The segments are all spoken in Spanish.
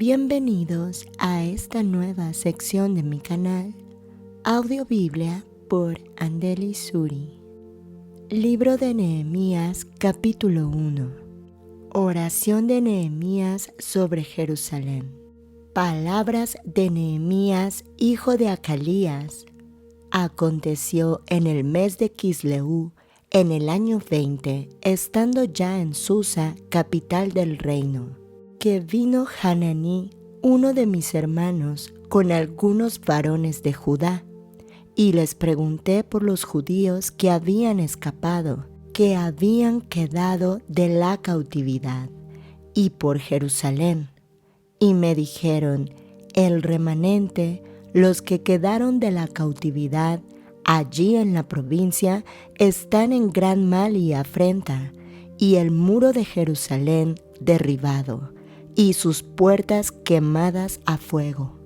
Bienvenidos a esta nueva sección de mi canal, Audiobiblia por Andeli Suri. Libro de Nehemías, capítulo 1. Oración de Nehemías sobre Jerusalén. Palabras de Nehemías, hijo de Acalías. Aconteció en el mes de Quisleu, en el año 20, estando ya en Susa, capital del reino, que vino Hananí, uno de mis hermanos, con algunos varones de Judá, y les pregunté por los judíos que habían escapado, que habían quedado de la cautividad, y por Jerusalén. Y me dijeron: el remanente, los que quedaron de la cautividad, allí en la provincia, están en gran mal y afrenta, y el muro de Jerusalén derribado, y sus puertas quemadas a fuego.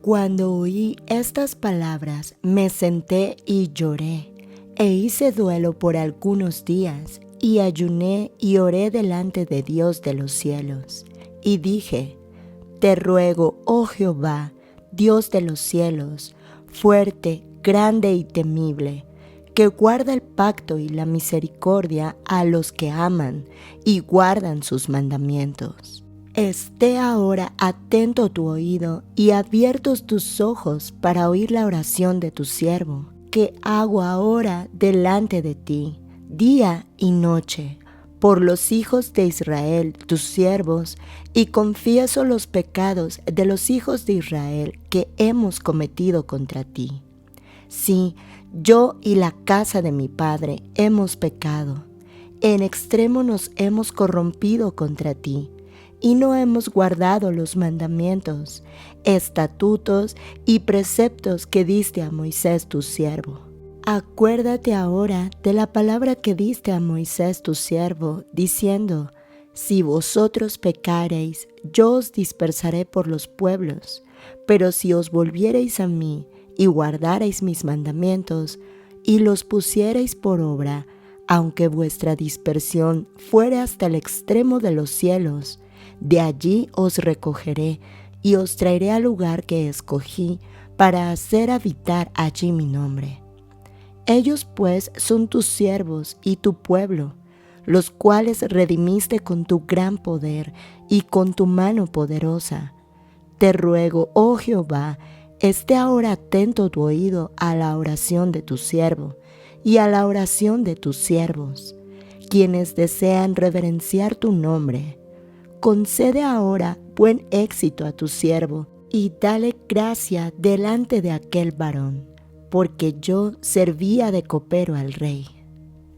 Cuando oí estas palabras, me senté y lloré, e hice duelo por algunos días, y ayuné y oré delante de Dios de los cielos, y dije: te ruego, oh Jehová, Dios de los cielos, fuerte, grande y temible, que guarda el pacto y la misericordia a los que aman y guardan sus mandamientos. Esté ahora atento tu oído y abiertos tus ojos para oír la oración de tu siervo, que hago ahora delante de ti, día y noche, por los hijos de Israel, tus siervos, y confieso los pecados de los hijos de Israel que hemos cometido contra ti. Sí, yo y la casa de mi padre hemos pecado. En extremo nos hemos corrompido contra ti, y no hemos guardado los mandamientos, estatutos y preceptos que diste a Moisés tu siervo. Acuérdate ahora de la palabra que diste a Moisés tu siervo, diciendo: si vosotros pecareis, yo os dispersaré por los pueblos, pero si os volviereis a mí y guardareis mis mandamientos, y los pusiereis por obra, aunque vuestra dispersión fuere hasta el extremo de los cielos, de allí os recogeré y os traeré al lugar que escogí para hacer habitar allí mi nombre. Ellos pues son tus siervos y tu pueblo, los cuales redimiste con tu gran poder y con tu mano poderosa. Te ruego, oh Jehová, esté ahora atento tu oído a la oración de tu siervo y a la oración de tus siervos, quienes desean reverenciar tu nombre. Concede ahora buen éxito a tu siervo y dale gracia delante de aquel varón, porque yo servía de copero al rey.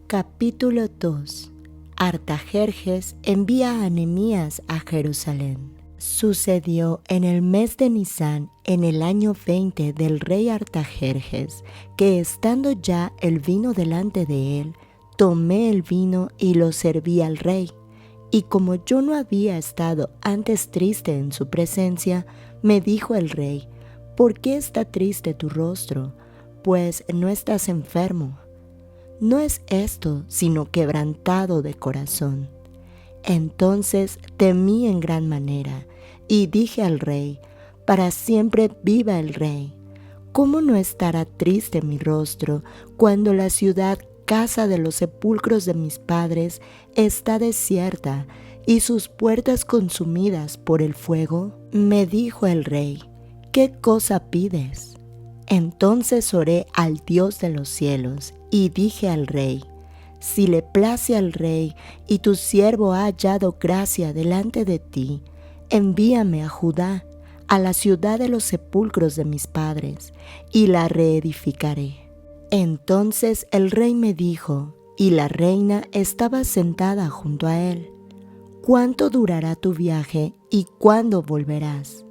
Capítulo 2. Artajerjes envía a Nehemías a Jerusalén. Sucedió en el mes de Nisán, en el año 20 del rey Artajerjes, que estando ya el vino delante de él, tomé el vino y lo serví al rey. Y como yo no había estado antes triste en su presencia, me dijo el rey: ¿por qué está triste tu rostro? Pues no estás enfermo. No es esto sino quebrantado de corazón. Entonces temí en gran manera, y dije al rey: para siempre viva el rey. ¿Cómo no estará triste mi rostro cuando la ciudad, casa de los sepulcros de mis padres, está desierta y sus puertas consumidas por el fuego? Me dijo el rey: ¿qué cosa pides? Entonces oré al Dios de los cielos y dije al rey: si le place al rey y tu siervo ha hallado gracia delante de ti, envíame a Judá, a la ciudad de los sepulcros de mis padres, y la reedificaré. Entonces el rey me dijo, y la reina estaba sentada junto a él: ¿cuánto durará tu viaje y cuándo volverás?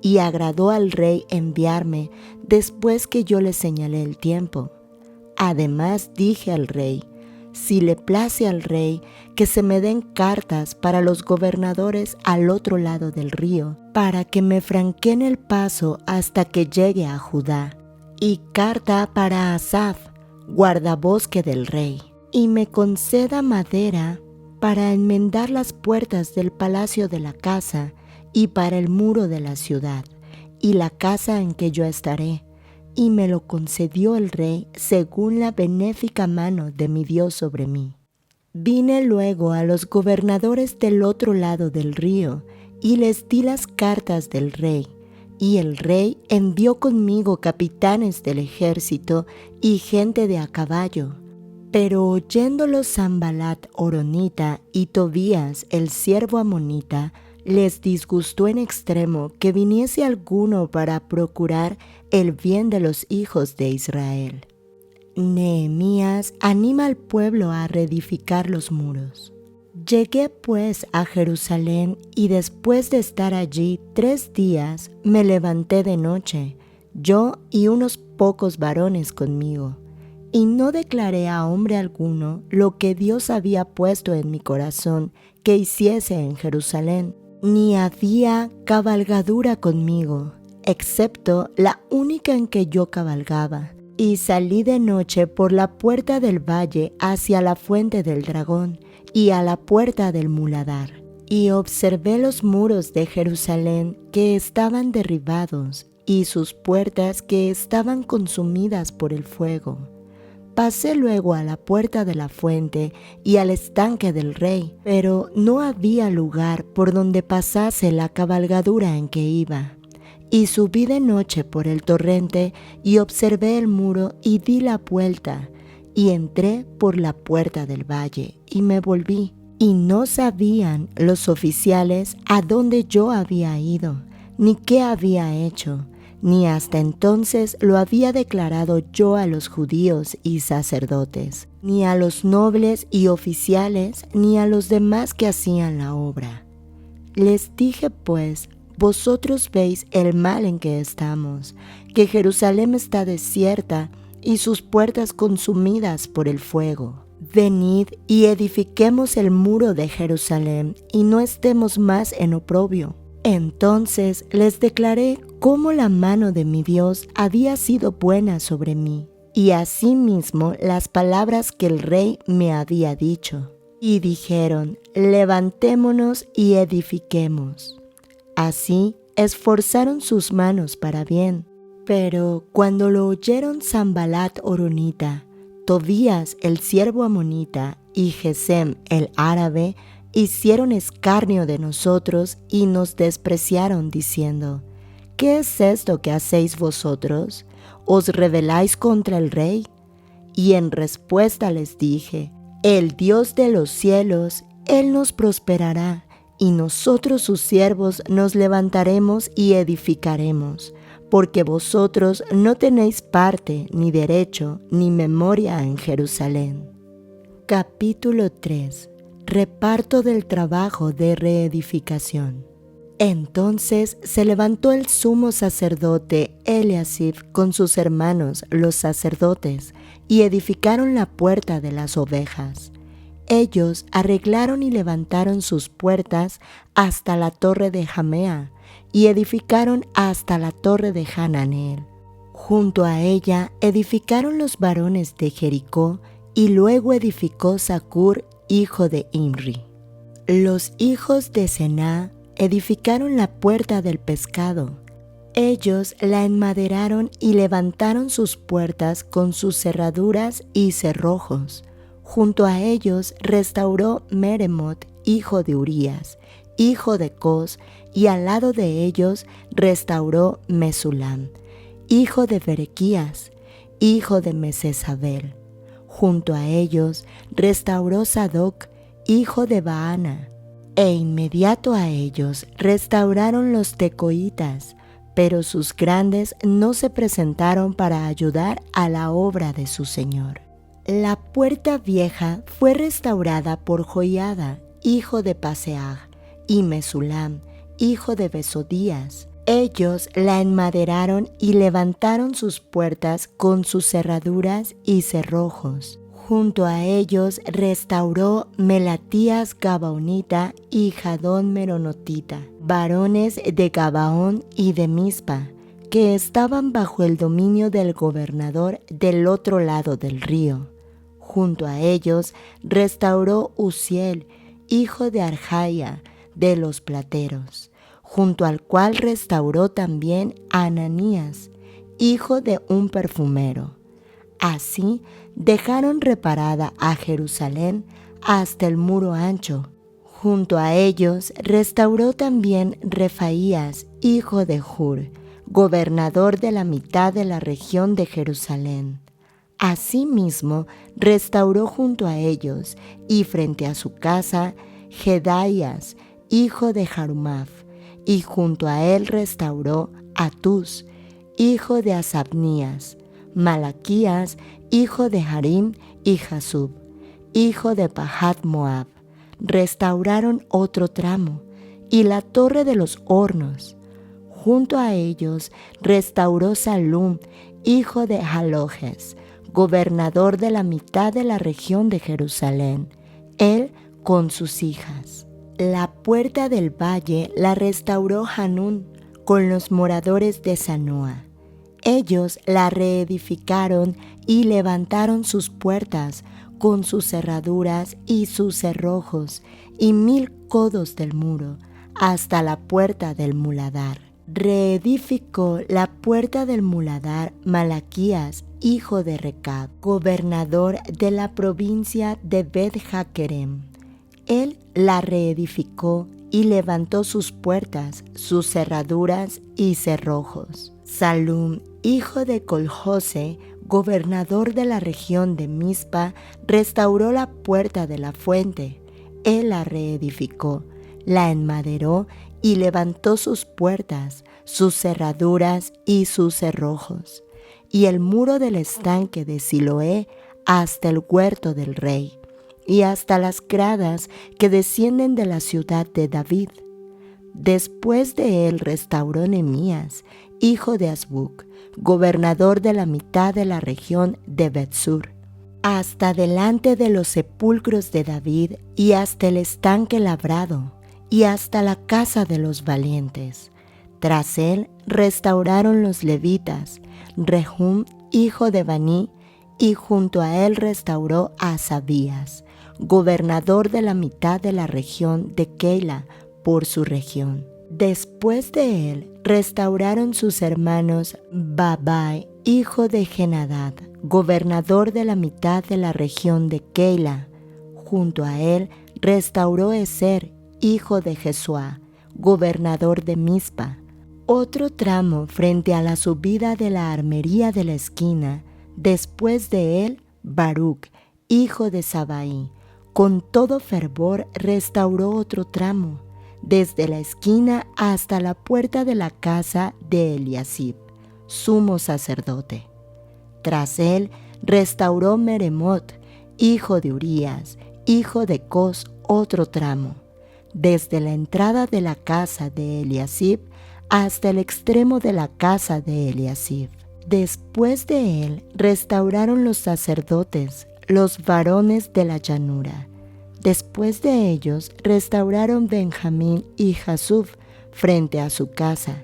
Y agradó al rey enviarme después que yo le señalé el tiempo. Además dije al rey: si le place al rey, que se me den cartas para los gobernadores al otro lado del río, para que me franqueen el paso hasta que llegue a Judá, y carta para Asaf, guardabosque del rey, y me conceda madera para enmendar las puertas del palacio de la casa y para el muro de la ciudad, y la casa en que yo estaré. Y me lo concedió el rey según la benéfica mano de mi Dios sobre mí. Vine luego a los gobernadores del otro lado del río, y les di las cartas del rey. Y el rey envió conmigo capitanes del ejército y gente de a caballo. Pero oyéndolo Sanbalat horonita y Tobías el siervo amonita, les disgustó en extremo que viniese alguno para procurar el bien de los hijos de Israel. Nehemías anima al pueblo a reedificar los muros. Llegué pues a Jerusalén y después de estar allí 3 días me levanté de noche, yo y unos pocos varones conmigo, y no declaré a hombre alguno lo que Dios había puesto en mi corazón que hiciese en Jerusalén, ni había cabalgadura conmigo, excepto la única en que yo cabalgaba, y salí de noche por la puerta del valle hacia la fuente del dragón y a la puerta del muladar, y observé los muros de Jerusalén que estaban derribados y sus puertas que estaban consumidas por el fuego. Pasé luego a la puerta de la fuente y al estanque del rey, pero no había lugar por donde pasase la cabalgadura en que iba. Y subí de noche por el torrente y observé el muro y di la vuelta, y entré por la puerta del valle y me volví. Y no sabían los oficiales a dónde yo había ido, ni qué había hecho, ni hasta entonces lo había declarado yo a los judíos y sacerdotes, ni a los nobles y oficiales, ni a los demás que hacían la obra. Les dije pues: vosotros veis el mal en que estamos, que Jerusalén está desierta y sus puertas consumidas por el fuego. Venid y edifiquemos el muro de Jerusalén y no estemos más en oprobio. Entonces les declaré cómo la mano de mi Dios había sido buena sobre mí, y asimismo las palabras que el rey me había dicho. Y dijeron: levantémonos y edifiquemos. Así esforzaron sus manos para bien. Pero cuando lo oyeron Sanbalat horonita, Tobías el siervo amonita y Gesem el árabe, hicieron escarnio de nosotros y nos despreciaron diciendo: ¿qué es esto que hacéis vosotros? ¿Os rebeláis contra el rey? Y en respuesta les dije: el Dios de los cielos, Él nos prosperará, y nosotros sus siervos nos levantaremos y edificaremos, porque vosotros no tenéis parte, ni derecho, ni memoria en Jerusalén. Capítulo 3. Reparto del trabajo de reedificación. Entonces se levantó el sumo sacerdote Eliasib con sus hermanos los sacerdotes y edificaron la puerta de las ovejas. Ellos arreglaron y levantaron sus puertas hasta la torre de Jamea y edificaron hasta la torre de Hananeel. Junto a ella edificaron los varones de Jericó y luego edificó Zacur, hijo de Imri. Los hijos de Sená edificaron la puerta del pescado. Ellos la enmaderaron y levantaron sus puertas con sus cerraduras y cerrojos. Junto a ellos restauró Meremot, hijo de Urías, hijo de Cos, y al lado de ellos restauró Mesulam, hijo de Berequías, hijo de Mesesabel. Junto a ellos restauró Sadoc, hijo de Baana, e inmediato a ellos restauraron los tecoitas, pero sus grandes no se presentaron para ayudar a la obra de su señor. La puerta vieja fue restaurada por Joiada, hijo de Paseah, y Mesulam, hijo de Besodías. Ellos la enmaderaron y levantaron sus puertas con sus cerraduras y cerrojos. Junto a ellos restauró Melatías Gabaonita y Jadón Meronotita, varones de Gabaón y de Mizpa, que estaban bajo el dominio del gobernador del otro lado del río. Junto a ellos restauró Uziel, hijo de Arjaya, de los plateros. junto al cual restauró también a Ananías, hijo de un perfumero. Así dejaron reparada a Jerusalén hasta el muro ancho. Junto a ellos restauró también Refaías, hijo de Hur, gobernador de la mitad de la región de Jerusalén. Asimismo, restauró junto a ellos y frente a su casa Jedaías, hijo de Jarumaf, y junto a él restauró Atús, hijo de Asabnías, Malaquías, hijo de Harim, y Jasub, hijo de Pahat Moab. Restauraron otro tramo, y la torre de los hornos. Junto a ellos restauró Salum, hijo de Halojes, gobernador de la mitad de la región de Jerusalén, él con sus hijas. La puerta del valle la restauró Hanún con los moradores de Zanoa. Ellos la reedificaron y levantaron sus puertas con sus cerraduras y sus cerrojos y 1000 codos del muro hasta la puerta del muladar. Reedificó la puerta del muladar Malaquías, hijo de Recab, gobernador de la provincia de Bet-Jaquerem. Él la reedificó y levantó sus puertas, sus cerraduras y cerrojos. Salum, hijo de Coljose, gobernador de la región de Mizpa, restauró la puerta de la fuente. Él la reedificó, la enmaderó y levantó sus puertas, sus cerraduras y sus cerrojos, y el muro del estanque de Siloé hasta el huerto del rey, y hasta las gradas que descienden de la ciudad de David. Después de él restauró Nehemías, hijo de Azbuc, gobernador de la mitad de la región de Betsur, hasta delante de los sepulcros de David y hasta el estanque labrado, y hasta la casa de los valientes. Tras él restauraron los levitas, Rehum, hijo de Baní, y junto a él restauró a Asabías, gobernador de la mitad de la región de Keila, por su región. Después de él restauraron sus hermanos Babai, hijo de Genadad, gobernador de la mitad de la región de Keila. Junto a él restauró Ezer, hijo de Jesuá, gobernador de Mizpa. Otro tramo frente a la subida de la armería de la esquina. Después de él, Baruc, hijo de Sabai, con todo fervor restauró otro tramo, desde la esquina hasta la puerta de la casa de Eliasib, sumo sacerdote. Tras él restauró Meremot, hijo de Urías, hijo de Cos, otro tramo, desde la entrada de la casa de Eliasib hasta el extremo de la casa de Eliasib. Después de él restauraron los sacerdotes, los varones de la llanura. Después de ellos restauraron Benjamín y Jasub frente a su casa,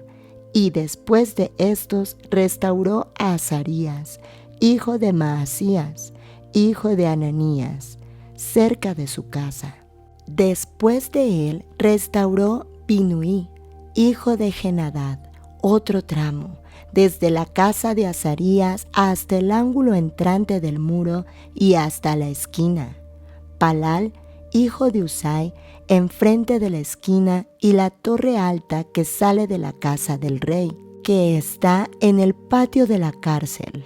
y después de estos restauró a Azarías, hijo de Maasías, hijo de Ananías, cerca de su casa. Después de él restauró Binuí, hijo de Genadad, otro tramo, desde la casa de Azarías hasta el ángulo entrante del muro y hasta la esquina. Palal, hijo de Usai, enfrente de la esquina, y la torre alta que sale de la casa del rey, que está en el patio de la cárcel.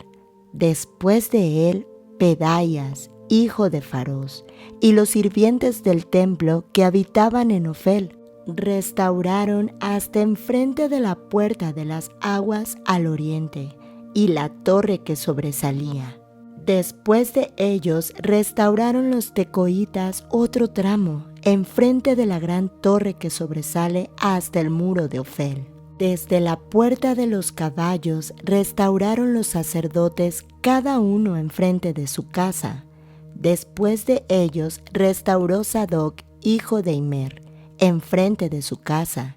Después de él, Pedaías, hijo de Faros, y los sirvientes del templo que habitaban en Ofel, restauraron hasta enfrente de la puerta de las aguas al oriente, y la torre que sobresalía. Después de ellos restauraron los tecoitas otro tramo, enfrente de la gran torre que sobresale hasta el muro de Ofel. Desde la puerta de los caballos restauraron los sacerdotes cada uno enfrente de su casa. Después de ellos restauró Sadoc, hijo de Imer, enfrente de su casa,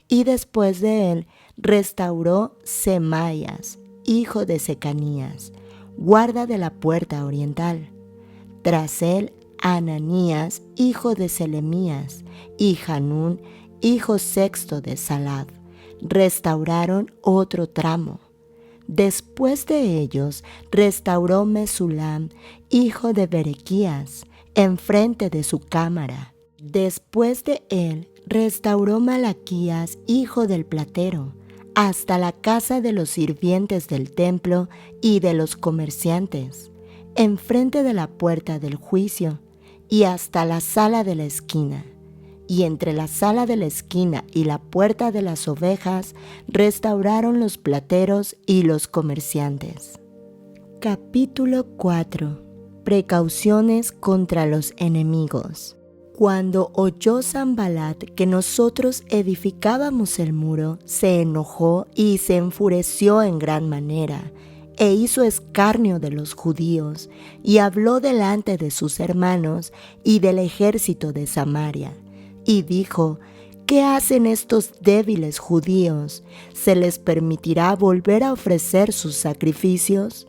y después de él restauró Semaías, hijo de Secanías, guarda de la puerta oriental. Tras él, Ananías, hijo de Selemías, y Hanún, hijo sexto de Salaf, restauraron otro tramo. Después de ellos restauró Mesulam, hijo de Berequías, enfrente de su cámara. Después de él restauró Malaquías, hijo del platero, hasta la casa de los sirvientes del templo y de los comerciantes, enfrente de la puerta del juicio, y hasta la sala de la esquina. Y entre la sala de la esquina y la puerta de las ovejas restauraron los plateros y los comerciantes. Capítulo 4. Precauciones contra los enemigos. Cuando oyó Sanbalat que nosotros edificábamos el muro, se enojó y se enfureció en gran manera, e hizo escarnio de los judíos, y habló delante de sus hermanos y del ejército de Samaria. Y dijo: ¿Qué hacen estos débiles judíos? ¿Se les permitirá volver a ofrecer sus sacrificios?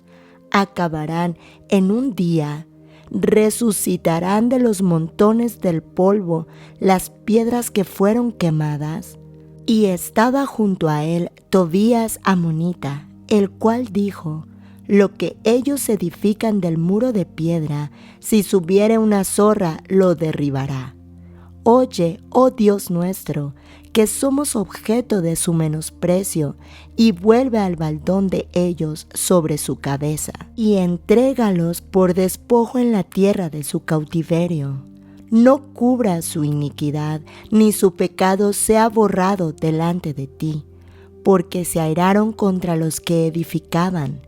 Acabarán en un día, resucitarán de los montones del polvo las piedras que fueron quemadas. Y estaba junto a él Tobías amonita, el cual dijo: lo que ellos edifican del muro de piedra, si subiere una zorra, lo derribará. Oye, oh Dios nuestro, que somos objeto de su menosprecio, y vuelve al baldón de ellos sobre su cabeza, y entrégalos por despojo en la tierra de su cautiverio. No cubra su iniquidad, ni su pecado sea borrado delante de ti, porque se airaron contra los que edificaban.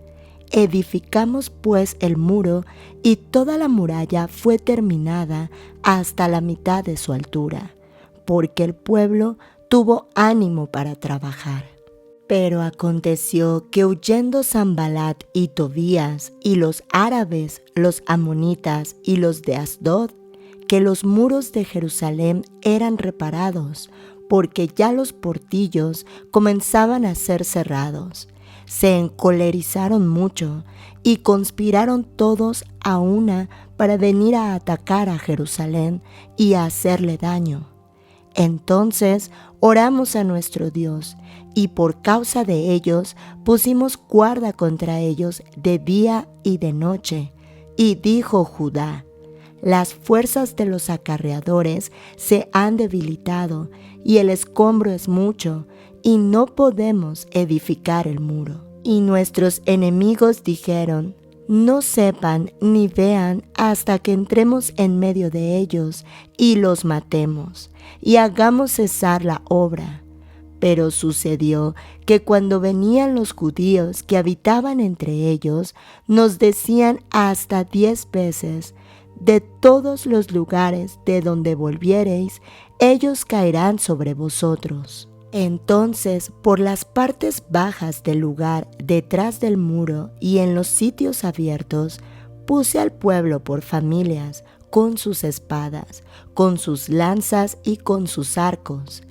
Edificamos pues el muro, y toda la muralla fue terminada hasta la mitad de su altura, porque el pueblo tuvo ánimo para trabajar. Pero aconteció que huyendo Sanbalat y Tobías y los árabes, los amonitas y los de Asdod, que los muros de Jerusalén eran reparados, porque ya los portillos comenzaban a ser cerrados. Se encolerizaron mucho y conspiraron todos a una para venir a atacar a Jerusalén y a hacerle daño. Entonces oramos a nuestro Dios, y por causa de ellos pusimos guarda contra ellos de día y de noche. Y dijo Judá: las fuerzas de los acarreadores se han debilitado, y el escombro es mucho, y no podemos edificar el muro. Y nuestros enemigos dijeron: no sepan ni vean hasta que entremos en medio de ellos y los matemos, y hagamos cesar la obra. Pero sucedió que cuando venían los judíos que habitaban entre ellos, nos decían hasta 10 veces: de todos los lugares de donde volviereis, ellos caerán sobre vosotros. Entonces, por las partes bajas del lugar, detrás del muro y en los sitios abiertos, puse al pueblo por familias, con sus espadas, con sus lanzas y con sus arcos.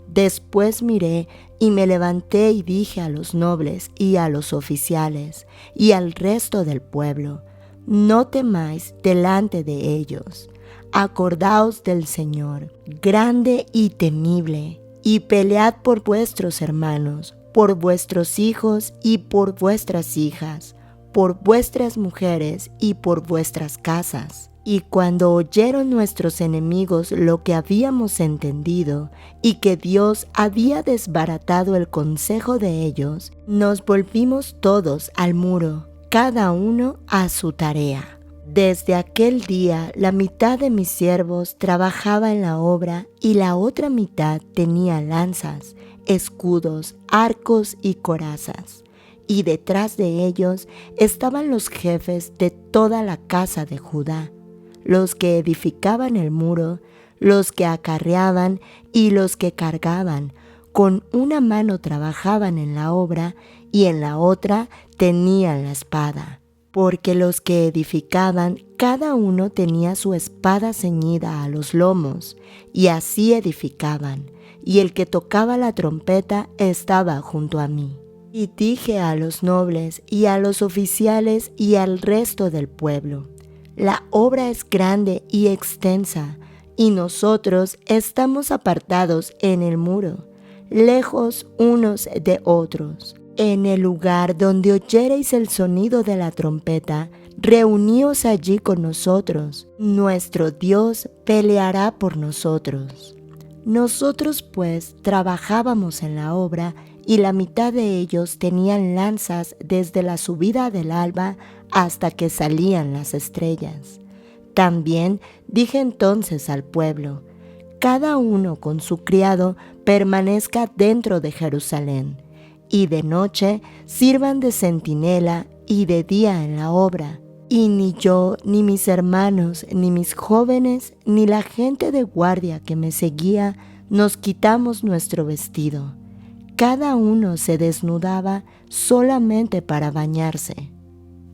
Después miré y me levanté y dije a los nobles y a los oficiales y al resto del pueblo: no temáis delante de ellos. Acordaos del Señor, grande y temible, y pelead por vuestros hermanos, por vuestros hijos y por vuestras hijas, por vuestras mujeres y por vuestras casas. Y cuando oyeron nuestros enemigos lo que habíamos entendido, y que Dios había desbaratado el consejo de ellos, nos volvimos todos al muro, cada uno a su tarea. Desde aquel día la mitad de mis siervos trabajaba en la obra y la otra mitad tenía lanzas, escudos, arcos y corazas. Y detrás de ellos estaban los jefes de toda la casa de Judá, los que edificaban el muro, los que acarreaban y los que cargaban. Con una mano trabajaban en la obra y en la otra tenían la espada. Porque los que edificaban, cada uno tenía su espada ceñida a los lomos, y así edificaban, y el que tocaba la trompeta estaba junto a mí. Y dije a los nobles, y a los oficiales, y al resto del pueblo: la obra es grande y extensa, y nosotros estamos apartados en el muro, lejos unos de otros. En el lugar donde oyereis el sonido de la trompeta, reuníos allí con nosotros. Nuestro Dios peleará por nosotros. Nosotros pues trabajábamos en la obra, y la mitad de ellos tenían lanzas desde la subida del alba hasta que salían las estrellas. También dije entonces al pueblo: cada uno con su criado permanezca dentro de Jerusalén, y de noche sirvan de centinela y de día en la obra. Y ni yo, ni mis hermanos, ni mis jóvenes, ni la gente de guardia que me seguía, nos quitamos nuestro vestido. Cada uno se desnudaba solamente para bañarse.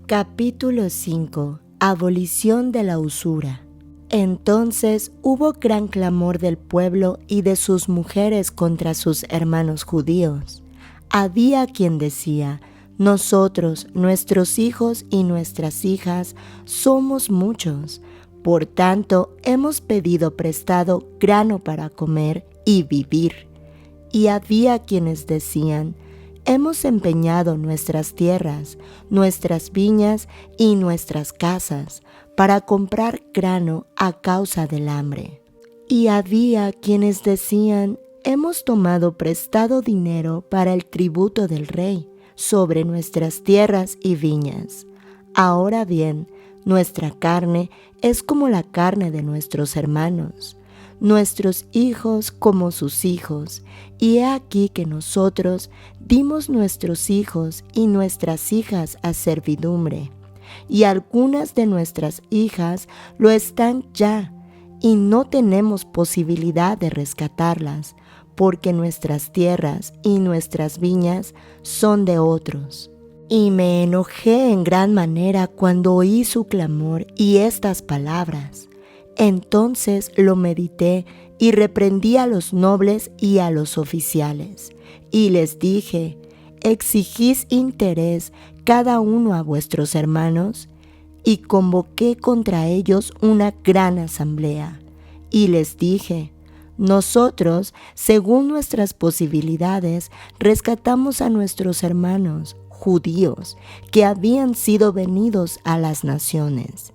Capítulo 5. Abolición de la usura. Entonces hubo gran clamor del pueblo y de sus mujeres contra sus hermanos judíos. Había quien decía: nosotros, nuestros hijos y nuestras hijas, somos muchos. Por tanto, hemos pedido prestado grano para comer y vivir. Y había quienes decían: hemos empeñado nuestras tierras, nuestras viñas y nuestras casas para comprar grano a causa del hambre. Y había quienes decían: hemos tomado prestado dinero para el tributo del rey sobre nuestras tierras y viñas. Ahora bien, nuestra carne es como la carne de nuestros hermanos, nuestros hijos como sus hijos, y he aquí que nosotros dimos nuestros hijos y nuestras hijas a servidumbre, y algunas de nuestras hijas lo están ya, y no tenemos posibilidad de rescatarlas, porque nuestras tierras y nuestras viñas son de otros. Y me enojé en gran manera cuando oí su clamor y estas palabras. Entonces lo medité y reprendí a los nobles y a los oficiales, y les dije: ¿exigís interés cada uno a vuestros hermanos? Y convoqué contra ellos una gran asamblea, y les dije: nosotros, según nuestras posibilidades, rescatamos a nuestros hermanos judíos que habían sido venidos a las naciones,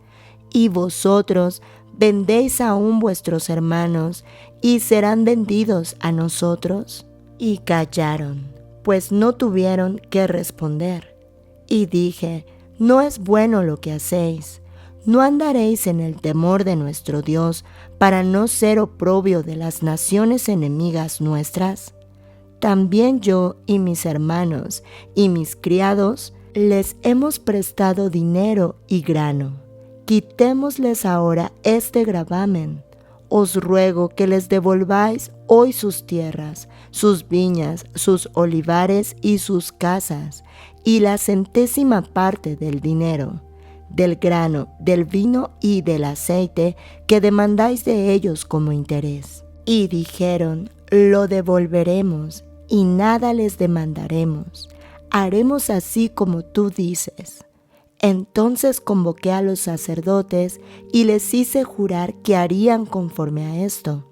y vosotros ¿vendéis aún vuestros hermanos y serán vendidos a nosotros? Y callaron, pues no tuvieron qué responder. Y dije: no es bueno lo que hacéis. ¿No andaréis en el temor de nuestro Dios para no ser oprobio de las naciones enemigas nuestras? También yo y mis hermanos y mis criados les hemos prestado dinero y grano. Quitémosles ahora este gravamen. Os ruego que les devolváis hoy sus tierras, sus viñas, sus olivares y sus casas, y la centésima parte del dinero, del grano, del vino y del aceite que demandáis de ellos como interés. Y dijeron: lo devolveremos y nada les demandaremos. Haremos así como tú dices. Entonces convoqué a los sacerdotes y les hice jurar que harían conforme a esto.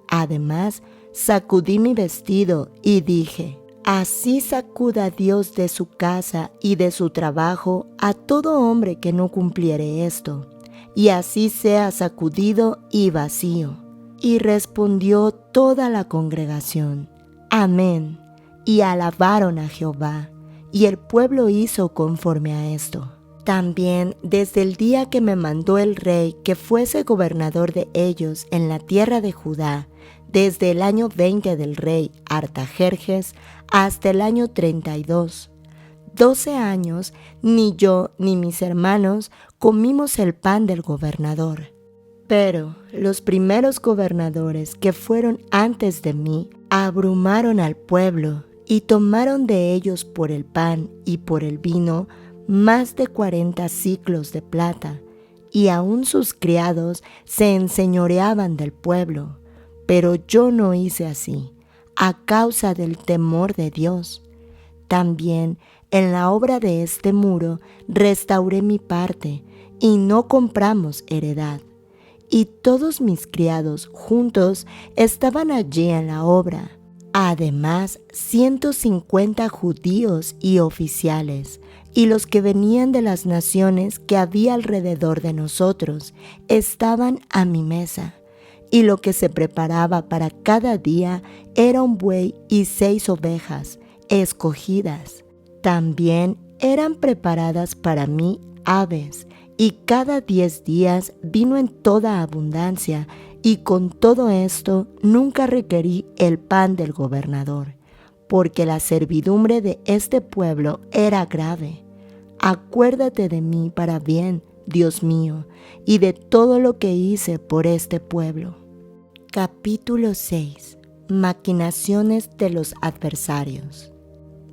Además, sacudí mi vestido y dije: así sacuda Dios de su casa y de su trabajo a todo hombre que no cumpliere esto, y así sea sacudido y vacío. Y respondió toda la congregación: amén, y alabaron a Jehová, y el pueblo hizo conforme a esto. También desde el día que me mandó el rey que fuese gobernador de ellos en la tierra de Judá, desde el año 20 del rey Artajerjes hasta el año 32, 12 años, ni yo ni mis hermanos comimos el pan del gobernador. Pero los primeros gobernadores que fueron antes de mí abrumaron al pueblo y tomaron de ellos por el pan y por el vino más de 40 siclos de plata, y aun sus criados se enseñoreaban del pueblo. Pero yo no hice así, a causa del temor de Dios. También en la obra de este muro restauré mi parte, y no compramos heredad. y todos mis criados juntos estaban allí en la obra. Además, 150 judíos y oficiales, y los que venían de las naciones que había alrededor de nosotros, estaban a mi mesa. Y lo que se preparaba para cada día era un buey y 6 ovejas escogidas. También eran preparadas para mí aves, y cada 10 días vino en toda abundancia, y con todo esto nunca requerí el pan del gobernador, porque la servidumbre de este pueblo era grave. Acuérdate de mí para bien, Dios mío, y de todo lo que hice por este pueblo. Capítulo 6. Maquinaciones de los adversarios.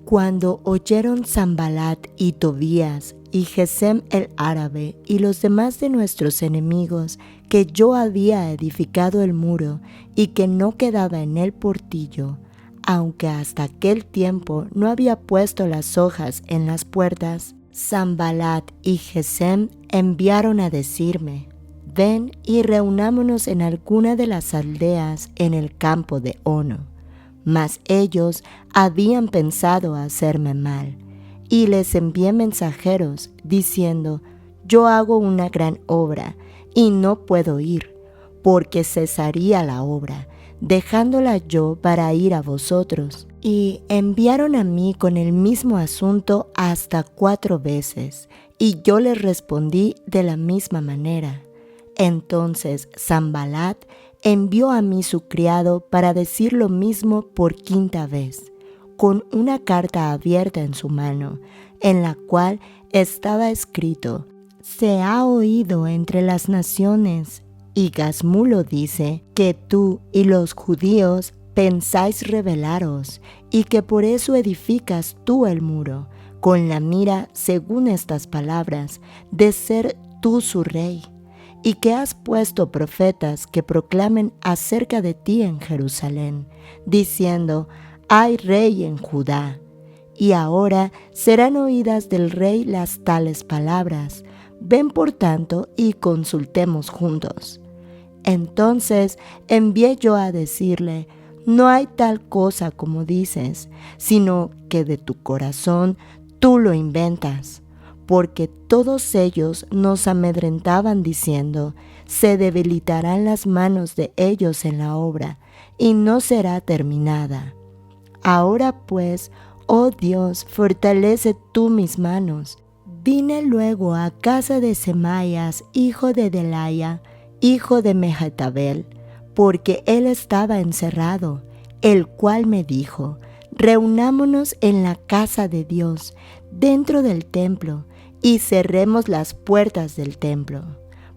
Cuando oyeron Sanballat y Tobías y Gesem el árabe y los demás de nuestros enemigos que yo había edificado el muro y que no quedaba en el portillo, aunque hasta aquel tiempo no había puesto las hojas en las puertas, Sanballat y Gesem enviaron a decirme: ven y reunámonos en alguna de las aldeas en el campo de Ono. Mas ellos habían pensado hacerme mal, y les envié mensajeros diciendo: yo hago una gran obra y no puedo ir, porque cesaría la obra, dejándola yo para ir a vosotros. Y enviaron a mí con el mismo asunto hasta 4 veces, y yo les respondí de la misma manera. Entonces Sanballat envió a mí su criado para decir lo mismo por 5ª vez, con una carta abierta en su mano, en la cual estaba escrito: se ha oído entre las naciones, y Gazmulo dice, que tú y los judíos pensáis rebelaros, y que por eso edificas tú el muro, con la mira, según estas palabras, de ser tú su rey, y que has puesto profetas que proclamen acerca de ti en Jerusalén, diciendo: hay rey en Judá. Y ahora serán oídas del rey las tales palabras. Ven por tanto y consultemos juntos. Entonces envié yo a decirle: no hay tal cosa como dices, sino que de tu corazón tú lo inventas. Porque todos ellos nos amedrentaban diciendo: se debilitarán las manos de ellos en la obra, y no será terminada. Ahora pues, oh Dios, fortalece tú mis manos. Vine luego a casa de Semaías, hijo de Delaya, hijo de Mehetabel, porque él estaba encerrado, el cual me dijo: reunámonos en la casa de Dios, dentro del templo, y cerremos las puertas del templo,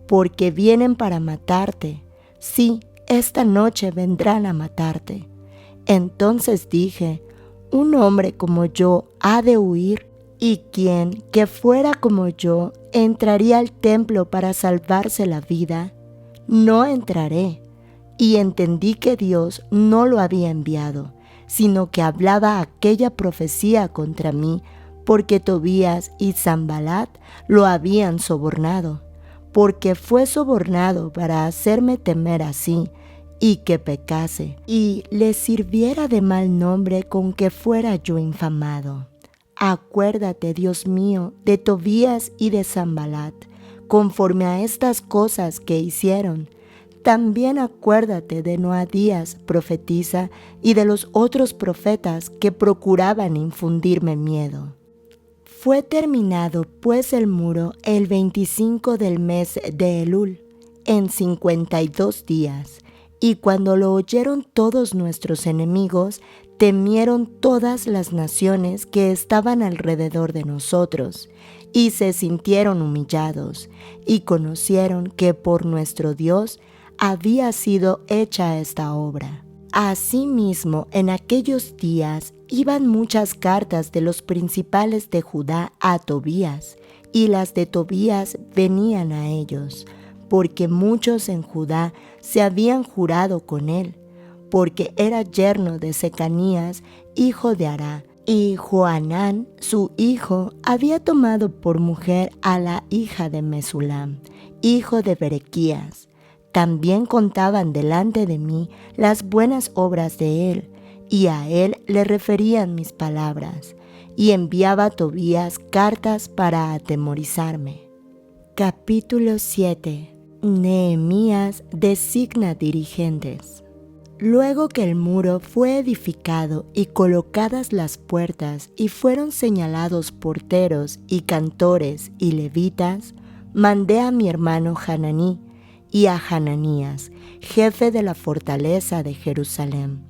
porque vienen para matarte. Sí, esta noche vendrán a matarte. Entonces dije: un hombre como yo ha de huir, y quien que fuera como yo entraría al templo para salvarse la vida. No entraré. Y entendí que Dios no lo había enviado, sino que hablaba aquella profecía contra mí, porque Tobías y Sanballat lo habían sobornado, porque fue sobornado para hacerme temer así, y que pecase, y le sirviera de mal nombre con que fuera yo infamado. Acuérdate, Dios mío, de Tobías y de Sanballat, conforme a estas cosas que hicieron. También acuérdate de Noadías, profetisa, y de los otros profetas que procuraban infundirme miedo. Fue terminado pues el muro el 25 del mes de Elul, en 52 días, y cuando lo oyeron todos nuestros enemigos, temieron todas las naciones que estaban alrededor de nosotros, y se sintieron humillados, y conocieron que por nuestro Dios había sido hecha esta obra. Asimismo, en aquellos días iban muchas cartas de los principales de Judá a Tobías, y las de Tobías venían a ellos, porque muchos en Judá se habían jurado con él, porque era yerno de Secanías, hijo de Ará, y Johanán, su hijo, había tomado por mujer a la hija de Mesulam, hijo de Berequías. También contaban delante de mí las buenas obras de él, y a él le referían mis palabras, y enviaba a Tobías cartas para atemorizarme. Capítulo 7. Nehemías designa dirigentes. Luego que el muro fue edificado y colocadas las puertas y fueron señalados porteros y cantores y levitas, mandé a mi hermano Hananí y a Hananías, jefe de la fortaleza de Jerusalén,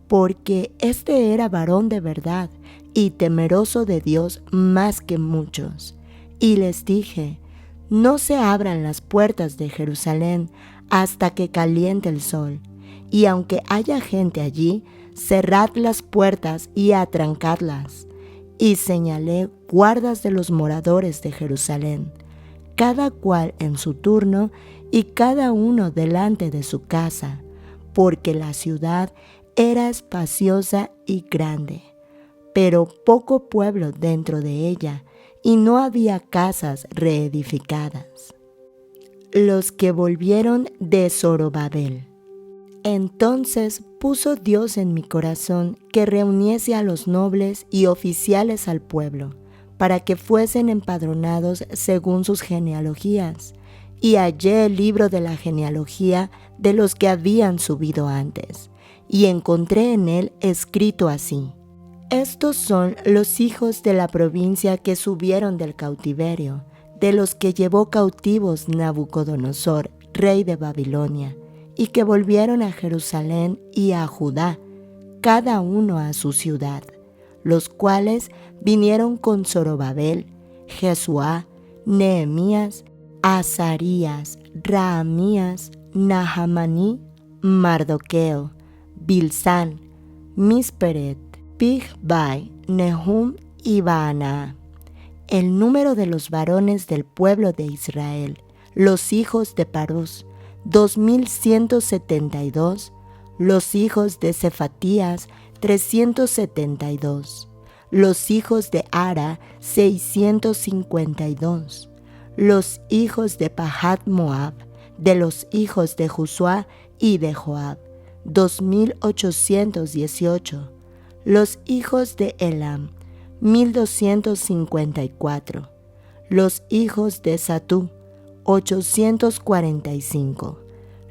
porque este era varón de verdad y temeroso de Dios más que muchos. Y les dije: no se abran las puertas de Jerusalén hasta que caliente el sol, y aunque haya gente allí, cerrad las puertas y atrancadlas. Y señalé guardas de los moradores de Jerusalén, cada cual en su turno y cada uno delante de su casa, porque la ciudad era espaciosa y grande, pero poco pueblo dentro de ella, y no había casas reedificadas. Los que volvieron de Zorobabel. Entonces puso Dios en mi corazón que reuniese a los nobles y oficiales al pueblo, para que fuesen empadronados según sus genealogías, y hallé el libro de la genealogía de los que habían subido antes, y encontré en él escrito así: estos son los hijos de la provincia que subieron del cautiverio, de los que llevó cautivos Nabucodonosor, rey de Babilonia, y que volvieron a Jerusalén y a Judá, cada uno a su ciudad, los cuales vinieron con Zorobabel, Jesuá, Nehemías, Azarías, Raamías, Nahamaní, Mardoqueo, Bilsán, Misperet, Bigbai, Nehum y Baana. El número de los varones del pueblo de Israel, los hijos de Parús, 2172, los hijos de Cefatías, 372, los hijos de Ara, 652, los hijos de Pahat Moab, de los hijos de Josuá y de Joab, 2818, los hijos de Elam, 1254, los hijos de Zatú, 845,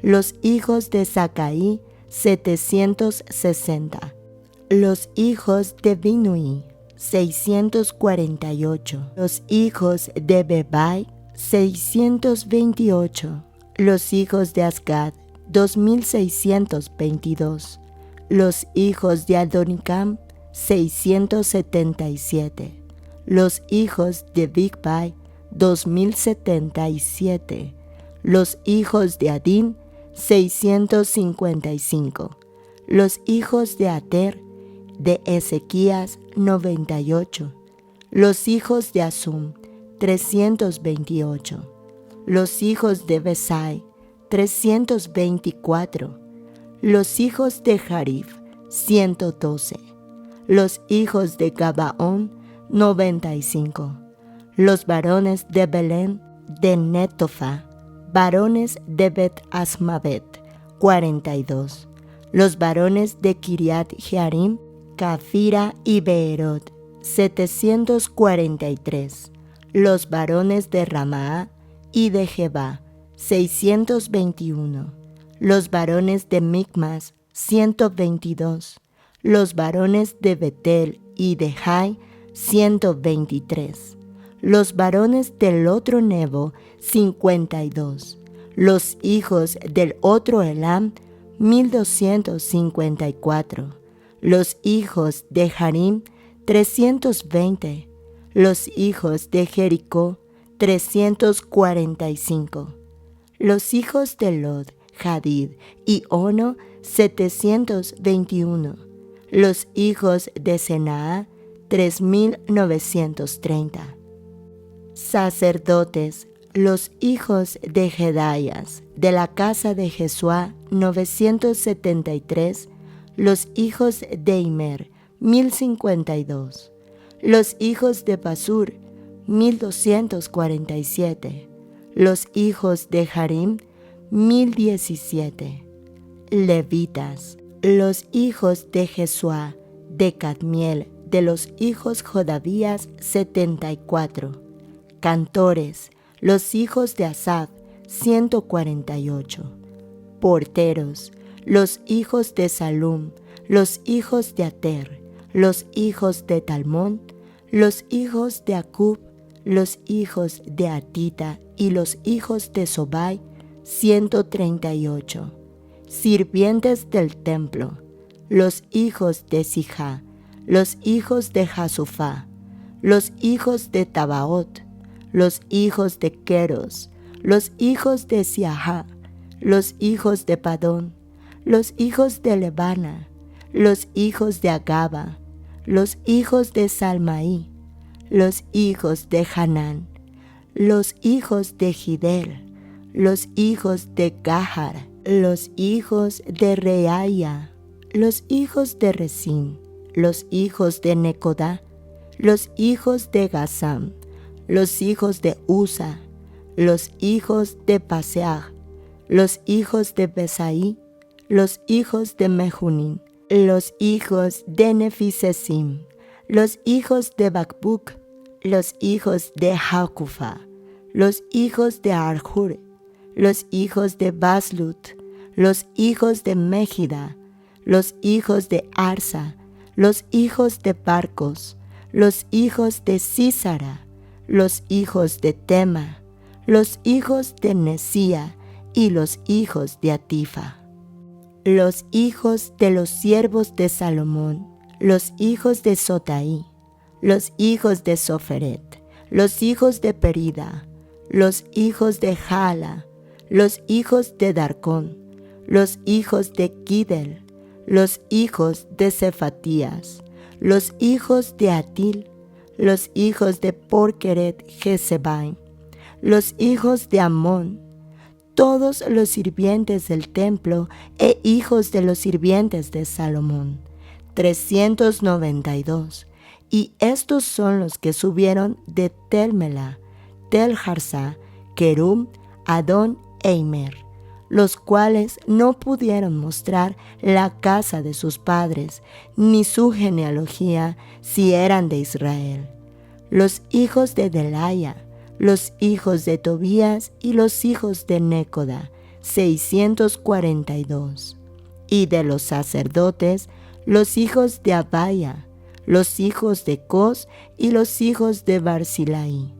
los hijos de Zacaí, 760, los hijos de Binuí, 648, los hijos de Bebai, 628, los hijos de Asgad, 2622, los hijos de Adonicam, 677, los hijos de Bigbai, 2077, los hijos de Adín, 655, los hijos de Ater, de Ezequías, 98, los hijos de Asum, 328, los hijos de Besai, 324, los hijos de Jarif, 112, los hijos de Gabaón, 95, los varones de Belén, de Netofa, varones de Bet Asmavet, 42, los varones de Kiriat Jearim, Cafira y Beerot, 743, los varones de Ramá y de Jebá, 621, los varones de Micmas, 122, los varones de Betel y de Jai, 123, los varones del otro Nebo, 52, los hijos del otro Elam, 1254, los hijos de Harim, 320, los hijos de Jericó, 345, los hijos de Lod, Hadid y Ono, 721, los hijos de Senaa, 3930. Sacerdotes, los hijos de Jedayas, de la casa de Jesuá, 973, los hijos de Imer, 1052, los hijos de Pasur, 1247, los hijos de Harim, 1017. Levitas, los hijos de Jesuá, de Cadmiel, de los hijos Jodavías, 74. Cantores, los hijos de Asaf, 148. Porteros, los hijos de Salum, los hijos de Ater, los hijos de Talmón, los hijos de Acub, los hijos de Atita y los hijos de Sobai, 138. Sirvientes del templo, los hijos de Sijá, los hijos de Jasufá, los hijos de Tabaot, los hijos de Queros, los hijos de Siahá, los hijos de Padón, los hijos de Lebana, los hijos de Agaba, los hijos de Salmaí, los hijos de Hanán, los hijos de Gidel, los hijos de Gahar, los hijos de Reaya, los hijos de Resín, los hijos de Necodá, los hijos de Gazam, los hijos de Usa, los hijos de Paseah, los hijos de Besaí, los hijos de Mehunín, los hijos de Nefisesim, los hijos de Bacbuc, los hijos de Hacufa, los hijos de Arjur, los hijos de Baslut, los hijos de Mejida, los hijos de Arsa, los hijos de Barcos, los hijos de Sísara, los hijos de Tema, los hijos de Nesía y los hijos de Atifa. Los hijos de los siervos de Salomón, los hijos de Sotaí, los hijos de Soferet, los hijos de Perida, los hijos de Jala, los hijos de Darcón, los hijos de Gidel, los hijos de Cefatías, los hijos de Atil, los hijos de Porqueret Jezebaim, los hijos de Amón, todos los sirvientes del templo e hijos de los sirvientes de Salomón, 392. Y estos son los que subieron de Tel-Melá, Tel-Harsá, Kerum, Adón e Imer, los cuales no pudieron mostrar la casa de sus padres, ni su genealogía, si eran de Israel. Los hijos de Delaya, los hijos de Tobías y los hijos de Nécoda, 642. Y de los sacerdotes, los hijos de Abaya, los hijos de Cos y los hijos de Barzilai,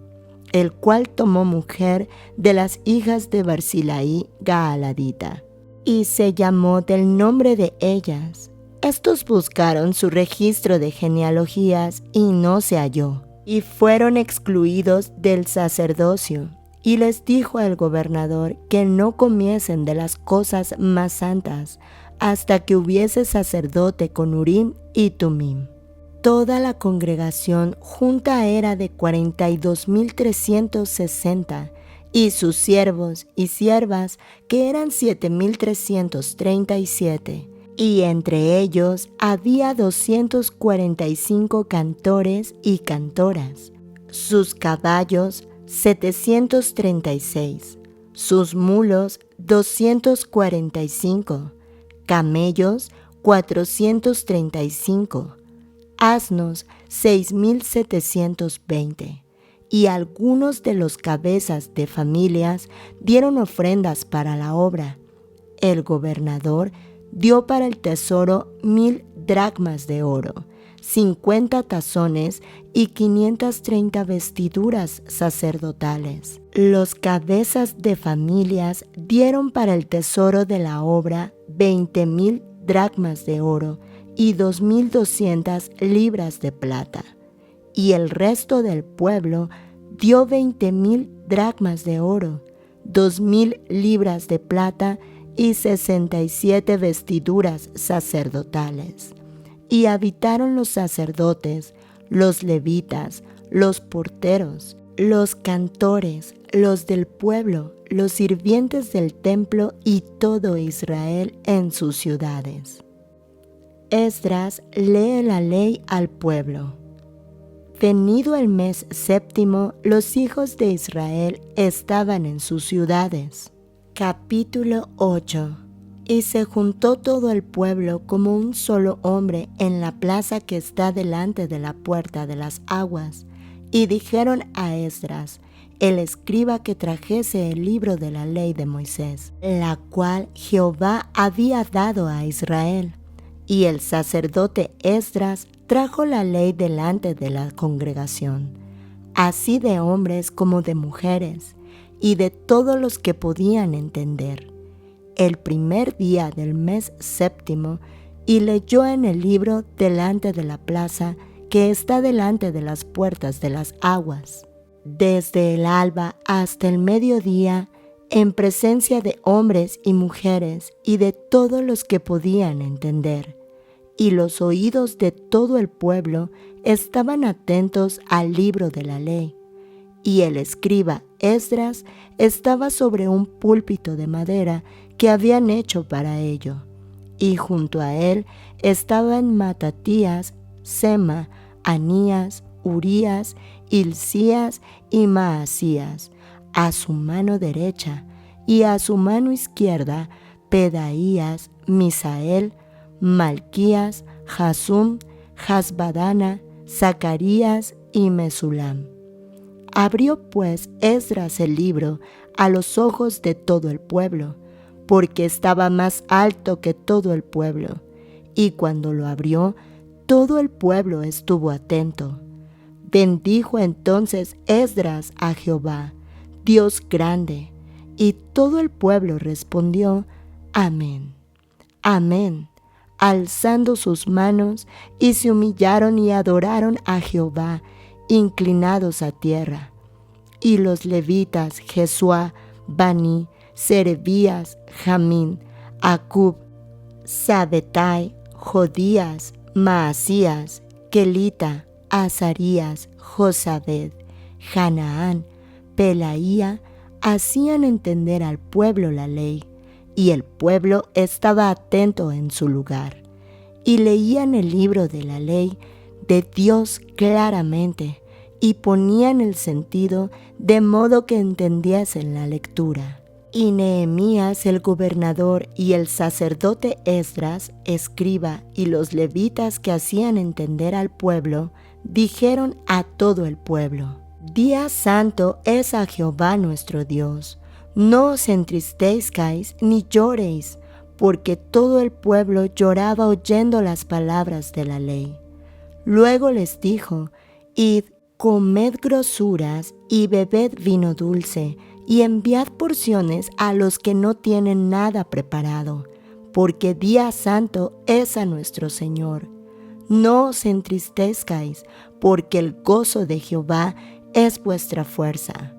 el cual tomó mujer de las hijas de Barzilai Gaaladita, y se llamó del nombre de ellas. Estos buscaron su registro de genealogías y no se halló, y fueron excluidos del sacerdocio. Y les dijo al gobernador que no comiesen de las cosas más santas hasta que hubiese sacerdote con Urim y Tumim. Toda la congregación junta era de 42,360, y sus siervos y siervas, que eran 7,337, y entre ellos había 245 cantores y cantoras, sus caballos 736, sus mulos 245, camellos 435, asnos 6,720, y algunos de los cabezas de familias dieron ofrendas para la obra. El gobernador dio para el tesoro 1,000 dracmas de oro, 50 tazones y 530 vestiduras sacerdotales. Los cabezas de familias dieron para el tesoro de la obra 20,000 dracmas de oro y 2,200 libras de plata. Y el resto del pueblo dio 20,000 dracmas de oro, 2,000 libras de plata y 67 vestiduras sacerdotales. Y habitaron los sacerdotes, los levitas, los porteros, los cantores, los del pueblo, los sirvientes del templo y todo Israel en sus ciudades. Esdras lee la ley al pueblo. Venido el mes séptimo, los hijos de Israel estaban en sus ciudades. Capítulo 8. Y se juntó todo el pueblo como un solo hombre en la plaza que está delante de la puerta de las aguas, y dijeron a Esdras, el escriba, que trajese el libro de la ley de Moisés, la cual Jehová había dado a Israel. Y el sacerdote Esdras trajo la ley delante de la congregación, así de hombres como de mujeres, y de todos los que podían entender, el primer día del mes séptimo, y leyó en el libro delante de la plaza que está delante de las puertas de las aguas, desde el alba hasta el mediodía, en presencia de hombres y mujeres y de todos los que podían entender. Y los oídos de todo el pueblo estaban atentos al libro de la ley. Y el escriba Esdras estaba sobre un púlpito de madera que habían hecho para ello. Y junto a él estaban Matatías, Sema, Anías, Urías, Hilcías y Maasías, a su mano derecha, y a su mano izquierda Pedaías, Misael, Malquías, Jasum, Hasbadana, Zacarías y Mesulam. Abrió pues Esdras el libro a los ojos de todo el pueblo, porque estaba más alto que todo el pueblo, y cuando lo abrió, todo el pueblo estuvo atento. Bendijo entonces Esdras a Jehová, Dios grande, y todo el pueblo respondió, Amén, Amén, alzando sus manos, y se humillaron y adoraron a Jehová, inclinados a tierra. Y los levitas Jesuá, Bani, Serebías, Jamín, Acub, Sabetai, Jodías, Maasías, Kelita, Azarías, Josabed, Hanaán, Pelaía, hacían entender al pueblo la ley, y el pueblo estaba atento en su lugar, y leían el libro de la ley de Dios claramente, y ponían el sentido de modo que entendiesen la lectura. Y Nehemías el gobernador y el sacerdote Esdras, escriba, y los levitas que hacían entender al pueblo, dijeron a todo el pueblo, Día santo es a Jehová nuestro Dios. No os entristezcáis ni lloréis, porque todo el pueblo lloraba oyendo las palabras de la ley. Luego les dijo, Id, comed grosuras y bebed vino dulce, y enviad porciones a los que no tienen nada preparado, porque día santo es a nuestro Señor. No os entristezcáis, porque el gozo de Jehová es vuestra fuerza.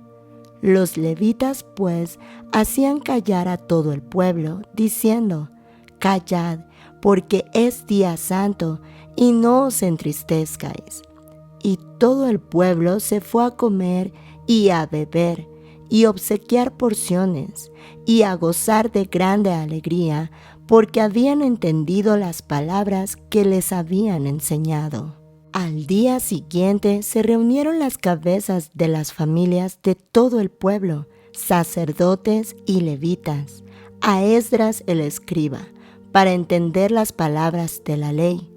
Los levitas, pues, hacían callar a todo el pueblo, diciendo, Callad, porque es día santo, y no os entristezcáis. Y todo el pueblo se fue a comer y a beber, y obsequiar porciones, y a gozar de grande alegría, porque habían entendido las palabras que les habían enseñado. Al día siguiente se reunieron las cabezas de las familias de todo el pueblo, sacerdotes y levitas, a Esdras el escriba, para entender las palabras de la ley,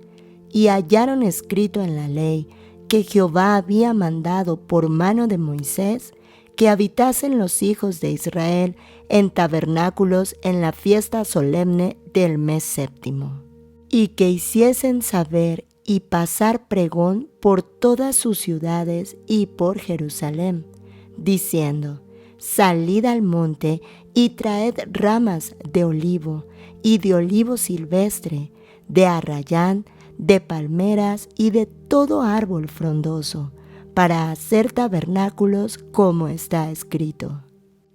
y hallaron escrito en la ley que Jehová había mandado por mano de Moisés que habitasen los hijos de Israel en tabernáculos en la fiesta solemne del mes séptimo, y que hiciesen saber y pasar pregón por todas sus ciudades y por Jerusalén, diciendo, Salid al monte y traed ramas de olivo y de olivo silvestre, de arrayán, de palmeras y de todo árbol frondoso, para hacer tabernáculos como está escrito.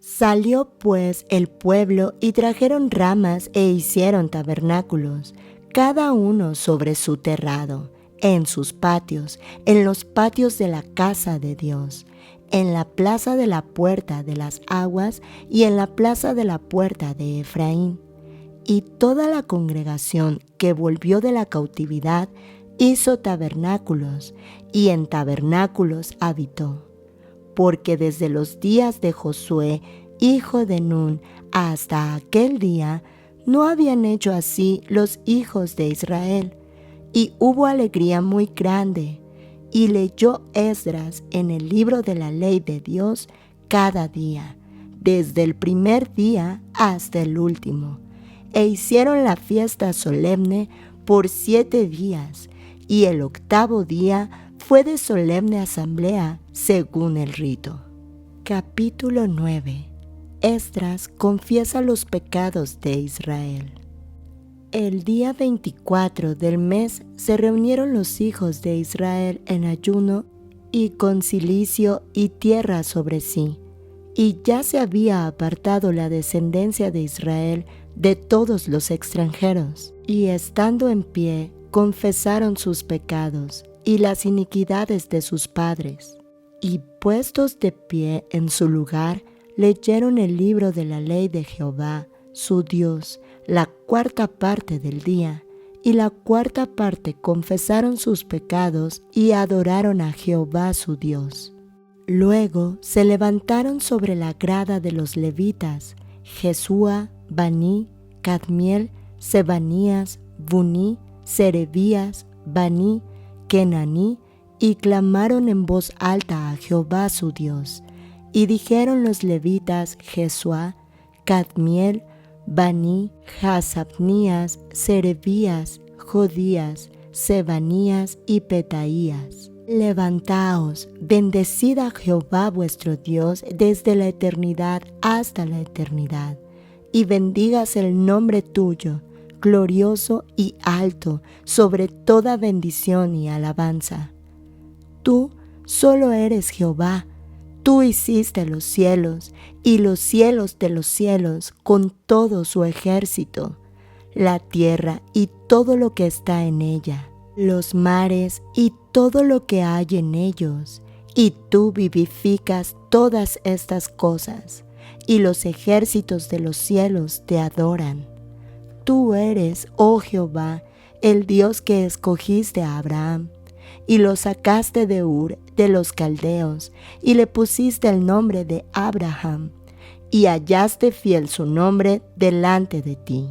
Salió pues el pueblo y trajeron ramas e hicieron tabernáculos, cada uno sobre su terrado, en sus patios, en los patios de la casa de Dios, en la plaza de la puerta de las aguas y en la plaza de la puerta de Efraín. Y toda la congregación que volvió de la cautividad hizo tabernáculos, y en tabernáculos habitó. Porque desde los días de Josué hijo de Nun. Hasta aquel día no habían hecho así los hijos de Israel, y hubo alegría muy grande. Y leyó Esdras en el libro de la ley de Dios cada día, desde el primer día hasta el último. E hicieron la fiesta solemne por 7 días, y el 8º día fue de solemne asamblea según el rito. Capítulo 9. Esdras confiesa los pecados de Israel. El día 24 del mes se reunieron los hijos de Israel en ayuno y con cilicio y tierra sobre sí, y ya se había apartado la descendencia de Israel de todos los extranjeros, y estando en pie confesaron sus pecados y las iniquidades de sus padres, y puestos de pie en su lugar, leyeron el libro de la ley de Jehová, su Dios, la 4ª parte del día, y la 4ª parte confesaron sus pecados y adoraron a Jehová su Dios. Luego se levantaron sobre la grada de los levitas, Jesúa, Baní, Cadmiel, Sebanías, Buní, Serebías, Baní, Kenaní, y clamaron en voz alta a Jehová su Dios. Y dijeron los levitas Jesúa, Cadmiel, Baní, Hasabnías, Serebías, Jodías, Sebanías y Petaías: levantaos, bendecid a Jehová vuestro Dios desde la eternidad hasta la eternidad, y bendigas el nombre tuyo, glorioso y alto, sobre toda bendición y alabanza. Tú solo eres Jehová. Tú hiciste los cielos y los cielos de los cielos con todo su ejército, la tierra y todo lo que está en ella, los mares y todo lo que hay en ellos, y tú vivificas todas estas cosas, y los ejércitos de los cielos te adoran. Tú eres, oh Jehová, el Dios que escogiste a Abraham, y lo sacaste de Ur de los caldeos, y le pusiste el nombre de Abraham, y hallaste fiel su nombre delante de ti,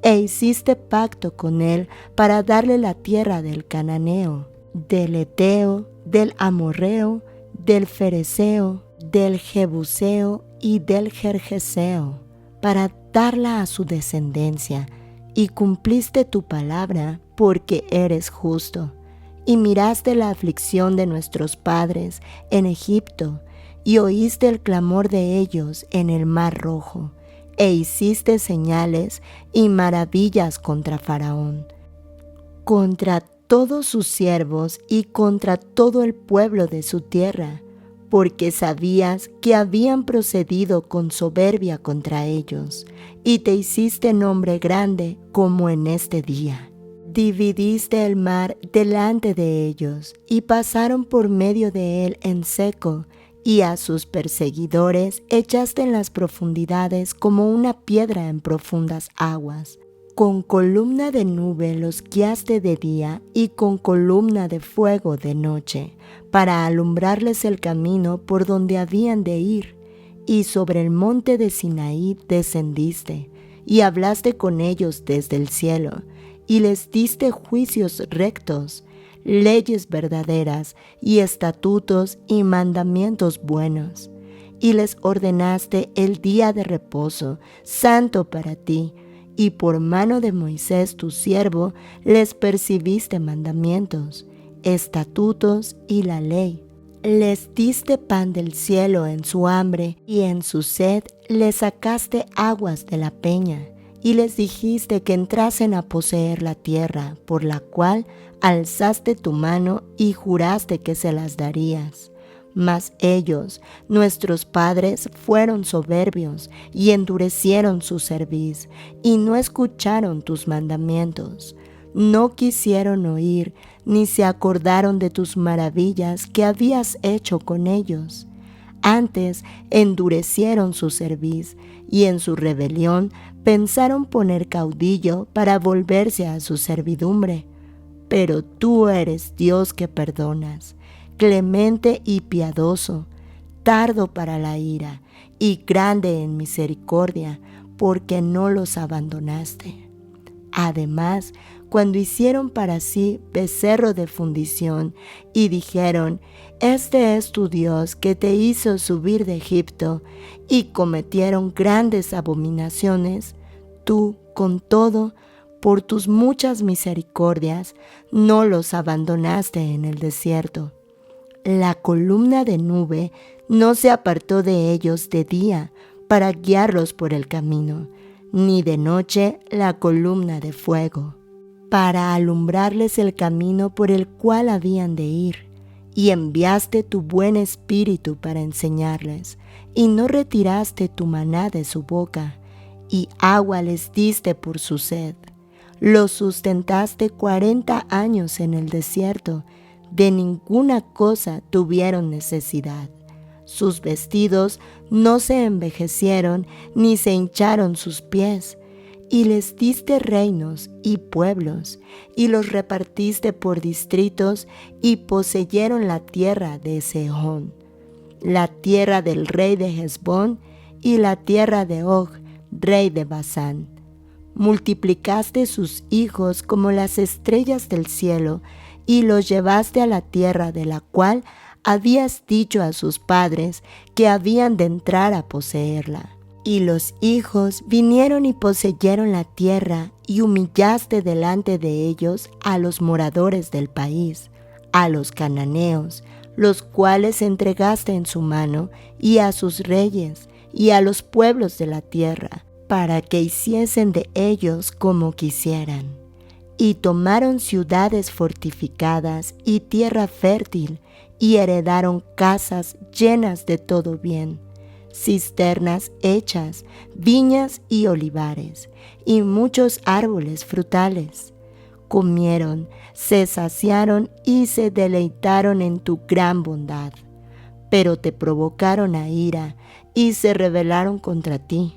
e hiciste pacto con él para darle la tierra del cananeo, del eteo, del amorreo, del fereceo, del jebuseo y del gergeseo, para darla a su descendencia, y cumpliste tu palabra porque eres justo. Y miraste la aflicción de nuestros padres en Egipto, y oíste el clamor de ellos en el mar Rojo, e hiciste señales y maravillas contra Faraón, contra todos sus siervos y contra todo el pueblo de su tierra, porque sabías que habían procedido con soberbia contra ellos, y te hiciste nombre grande como en este día. Dividiste el mar delante de ellos, y pasaron por medio de él en seco, y a sus perseguidores echaste en las profundidades como una piedra en profundas aguas. Con columna de nube los guiaste de día, y con columna de fuego de noche, para alumbrarles el camino por donde habían de ir. Y sobre el monte de Sinaí descendiste, y hablaste con ellos desde el cielo, y les diste juicios rectos, leyes verdaderas, y estatutos y mandamientos buenos. Y les ordenaste el día de reposo, santo para ti, y por mano de Moisés tu siervo les percibiste mandamientos, estatutos y la ley. Les diste pan del cielo en su hambre, y en su sed les sacaste aguas de la peña. Y les dijiste que entrasen a poseer la tierra, por la cual alzaste tu mano y juraste que se las darías. Mas ellos, nuestros padres, fueron soberbios y endurecieron su cerviz, y no escucharon tus mandamientos. No quisieron oír, ni se acordaron de tus maravillas que habías hecho con ellos. Antes endurecieron su cerviz, y en su rebelión pensaron poner caudillo para volverse a su servidumbre. Pero tú eres Dios que perdonas, clemente y piadoso, tardo para la ira y grande en misericordia, porque no los abandonaste. Además, cuando hicieron para sí becerro de fundición y dijeron: Este es tu Dios que te hizo subir de Egipto, y cometieron grandes abominaciones, tú, con todo, por tus muchas misericordias, no los abandonaste en el desierto. La columna de nube no se apartó de ellos de día para guiarlos por el camino, ni de noche la columna de fuego, para alumbrarles el camino por el cual habían de ir. Y enviaste tu buen espíritu para enseñarles, y no retiraste tu maná de su boca, y agua les diste por su sed. Los sustentaste 40 años en el desierto, de ninguna cosa tuvieron necesidad. Sus vestidos no se envejecieron, ni se hincharon sus pies. Y les diste reinos y pueblos, y los repartiste por distritos, y poseyeron la tierra de Sehón, la tierra del rey de Hesbón, y la tierra de Og, rey de Basán. Multiplicaste sus hijos como las estrellas del cielo, y los llevaste a la tierra de la cual habías dicho a sus padres que habían de entrar a poseerla. Y los hijos vinieron y poseyeron la tierra, y humillaste delante de ellos a los moradores del país, a los cananeos, los cuales entregaste en su mano, y a sus reyes, y a los pueblos de la tierra, para que hiciesen de ellos como quisieran. Y tomaron ciudades fortificadas y tierra fértil, y heredaron casas llenas de todo bien, cisternas hechas, viñas y olivares, y muchos árboles frutales. Comieron, se saciaron y se deleitaron en tu gran bondad. Pero te provocaron a ira y se rebelaron contra ti,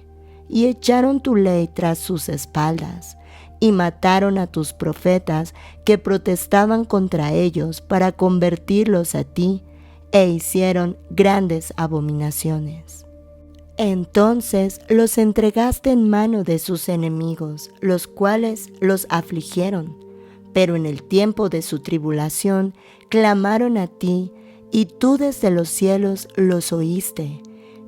y echaron tu ley tras sus espaldas, y mataron a tus profetas que protestaban contra ellos para convertirlos a ti, e hicieron grandes abominaciones. Entonces los entregaste en mano de sus enemigos, los cuales los afligieron. Pero en el tiempo de su tribulación clamaron a ti, y tú desde los cielos los oíste.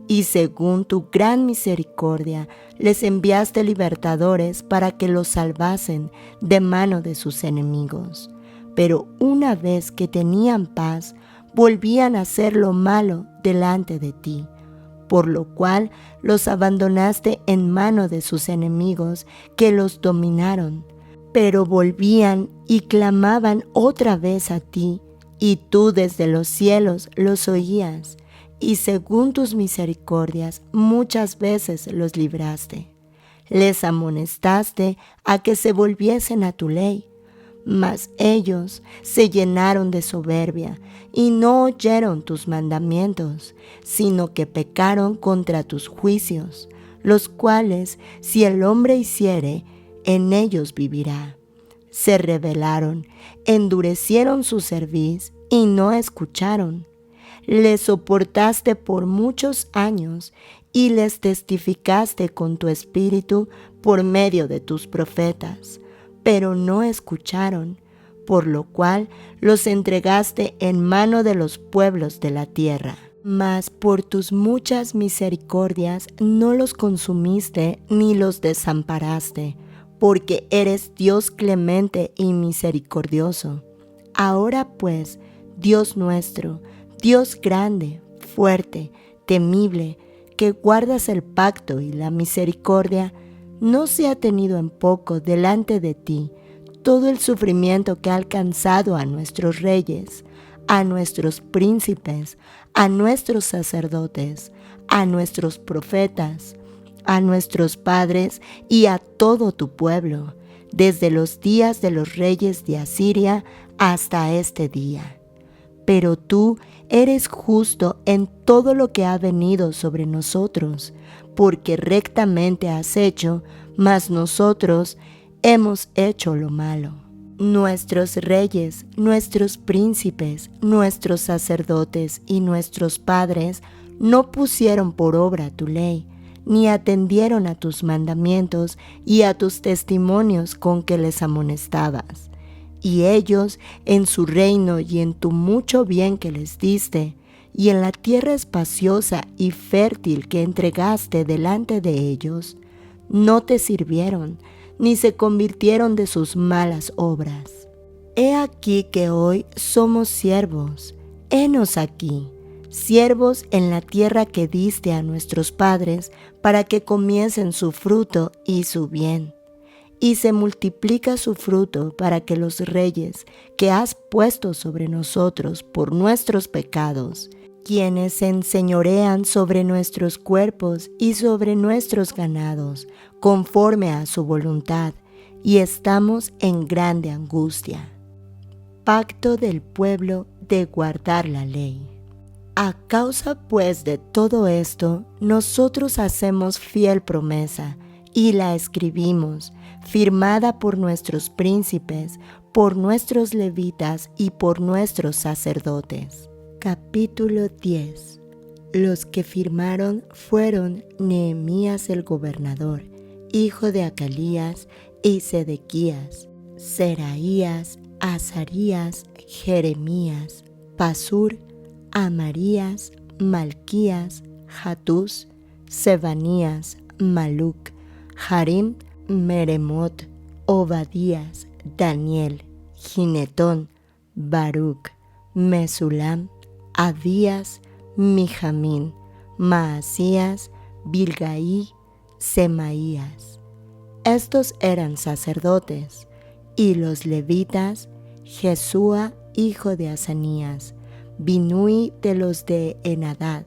Y según tu gran misericordia les enviaste libertadores para que los salvasen de mano de sus enemigos. Pero una vez que tenían paz, volvían a hacer lo malo delante de ti, por lo cual los abandonaste en mano de sus enemigos que los dominaron. Pero volvían y clamaban otra vez a ti, y tú desde los cielos los oías, y según tus misericordias muchas veces los libraste. Les amonestaste a que se volviesen a tu ley, mas ellos se llenaron de soberbia y no oyeron tus mandamientos, sino que pecaron contra tus juicios, los cuales, si el hombre hiciere, en ellos vivirá. Se rebelaron, endurecieron su cerviz y no escucharon. Les soportaste por muchos años y les testificaste con tu espíritu por medio de tus profetas, pero no escucharon, por lo cual los entregaste en mano de los pueblos de la tierra. Mas por tus muchas misericordias no los consumiste ni los desamparaste, porque eres Dios clemente y misericordioso. Ahora pues, Dios nuestro, Dios grande, fuerte, temible, que guardas el pacto y la misericordia, no se ha tenido en poco delante de ti todo el sufrimiento que ha alcanzado a nuestros reyes, a nuestros príncipes, a nuestros sacerdotes, a nuestros profetas, a nuestros padres y a todo tu pueblo, desde los días de los reyes de Asiria hasta este día. Pero tú eres justo en todo lo que ha venido sobre nosotros, porque rectamente has hecho, mas nosotros hemos hecho lo malo. Nuestros reyes, nuestros príncipes, nuestros sacerdotes y nuestros padres no pusieron por obra tu ley, ni atendieron a tus mandamientos y a tus testimonios con que les amonestabas. Y ellos, en su reino y en tu mucho bien que les diste, y en la tierra espaciosa y fértil que entregaste delante de ellos, no te sirvieron, ni se convirtieron de sus malas obras. He aquí que hoy somos siervos, henos aquí, siervos en la tierra que diste a nuestros padres para que comiesen su fruto y su bien. Y se multiplica su fruto para que los reyes que has puesto sobre nosotros por nuestros pecados, quienes se enseñorean sobre nuestros cuerpos y sobre nuestros ganados, conforme a su voluntad, y estamos en grande angustia. Pacto del pueblo de guardar la ley. A causa pues de todo esto, nosotros hacemos fiel promesa, y la escribimos, firmada por nuestros príncipes, por nuestros levitas y por nuestros sacerdotes. Capítulo 10. Los que firmaron fueron Nehemías el gobernador, hijo de Acalías, y Sedequías, Seraías, Azarías, Jeremías, Pasur, Amarías, Malquías, Hatús, Sebanías, Maluc, Harim, Meremot, Obadías, Daniel, Ginetón, Baruc, Mesulam, Abías, Mijamín, Maasías, Bilgaí, Semaías. Estos eran sacerdotes, y los levitas, Jesúa, hijo de Asanías, Binui de los de Enadad,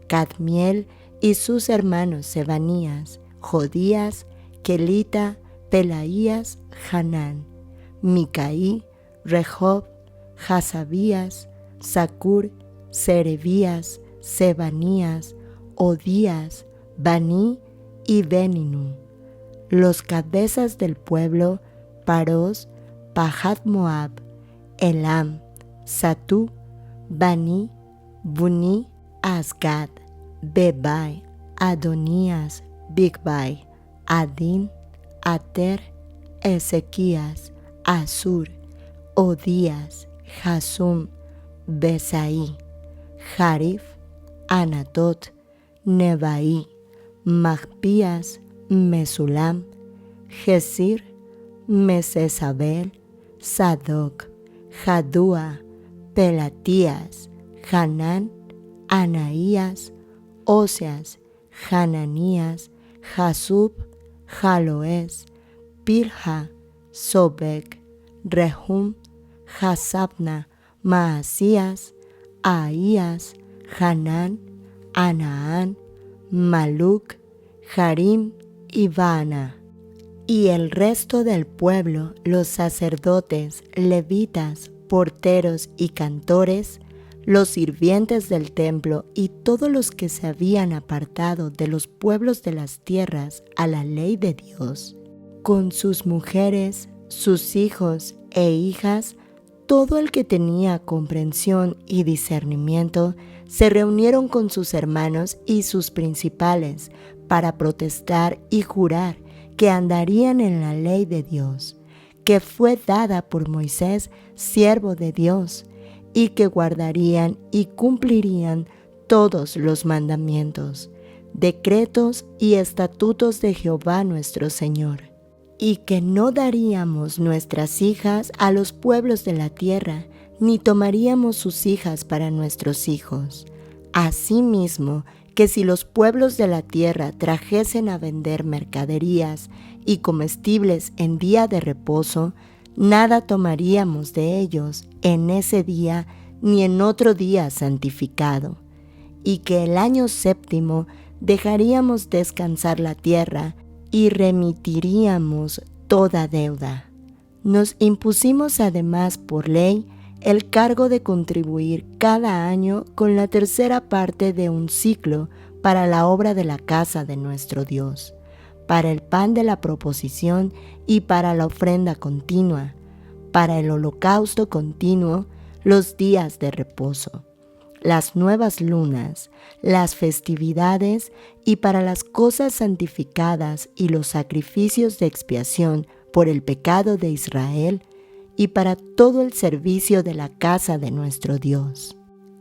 Cadmiel y sus hermanos Sebanías, Jodías, Kelita, Pelaías, Hanán, Micaí, Rehob, Hasabías, Zacur, Serebías, Sebanías, Odías, Baní y Beninu. Los cabezas del pueblo, Paros, Pahat Moab, Elam, Satú, Baní, Buní, Asgad, Bebai, Adonías, Bigbai, Adín, Ater, Ezequías, Asur, Odías, Jasum, Besaí, Jarif, Anatot, Nebaí, Magpías, Mesulam, Gesir, Mesesabel, Sadoc, Jadúa, Pelatías, Hanán, Anaías, Oseas, Hananías, Jasub, Jaloes, Pilha, Sobek, Rehum, Hasabna, Maasías, Ahías, Hanán, Anaán, Maluc, Harim y Baana. Y el resto del pueblo, los sacerdotes, levitas, porteros y cantores, los sirvientes del templo y todos los que se habían apartado de los pueblos de las tierras a la ley de Dios, con sus mujeres, sus hijos e hijas, todo el que tenía comprensión y discernimiento, se reunieron con sus hermanos y sus principales para protestar y jurar que andarían en la ley de Dios, que fue dada por Moisés, siervo de Dios, y que guardarían y cumplirían todos los mandamientos, decretos y estatutos de Jehová nuestro Señor, y que no daríamos nuestras hijas a los pueblos de la tierra, ni tomaríamos sus hijas para nuestros hijos. Asimismo, que si los pueblos de la tierra trajesen a vender mercaderías y comestibles en día de reposo, nada tomaríamos de ellos en ese día ni en otro día santificado, y que el año séptimo dejaríamos descansar la tierra y remitiríamos toda deuda. Nos impusimos además por ley el cargo de contribuir cada año con la tercera parte de un siclo para la obra de la casa de nuestro Dios, para el pan de la proposición y para la ofrenda continua, para el holocausto continuo, los días de reposo, las nuevas lunas, las festividades y para las cosas santificadas y los sacrificios de expiación por el pecado de Israel y para todo el servicio de la casa de nuestro Dios.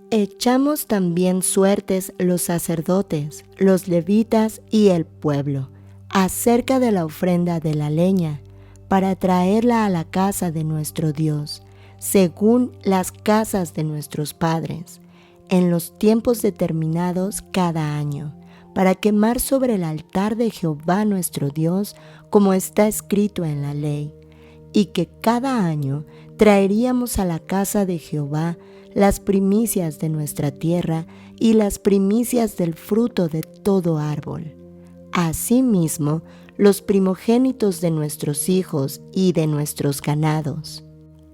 Echamos también suertes los sacerdotes, los levitas y el pueblo, acerca de la ofrenda de la leña, para traerla a la casa de nuestro Dios, según las casas de nuestros padres, en los tiempos determinados cada año, para quemar sobre el altar de Jehová nuestro Dios, como está escrito en la ley, y que cada año traeríamos a la casa de Jehová las primicias de nuestra tierra y las primicias del fruto de todo árbol. Asimismo, los primogénitos de nuestros hijos y de nuestros ganados,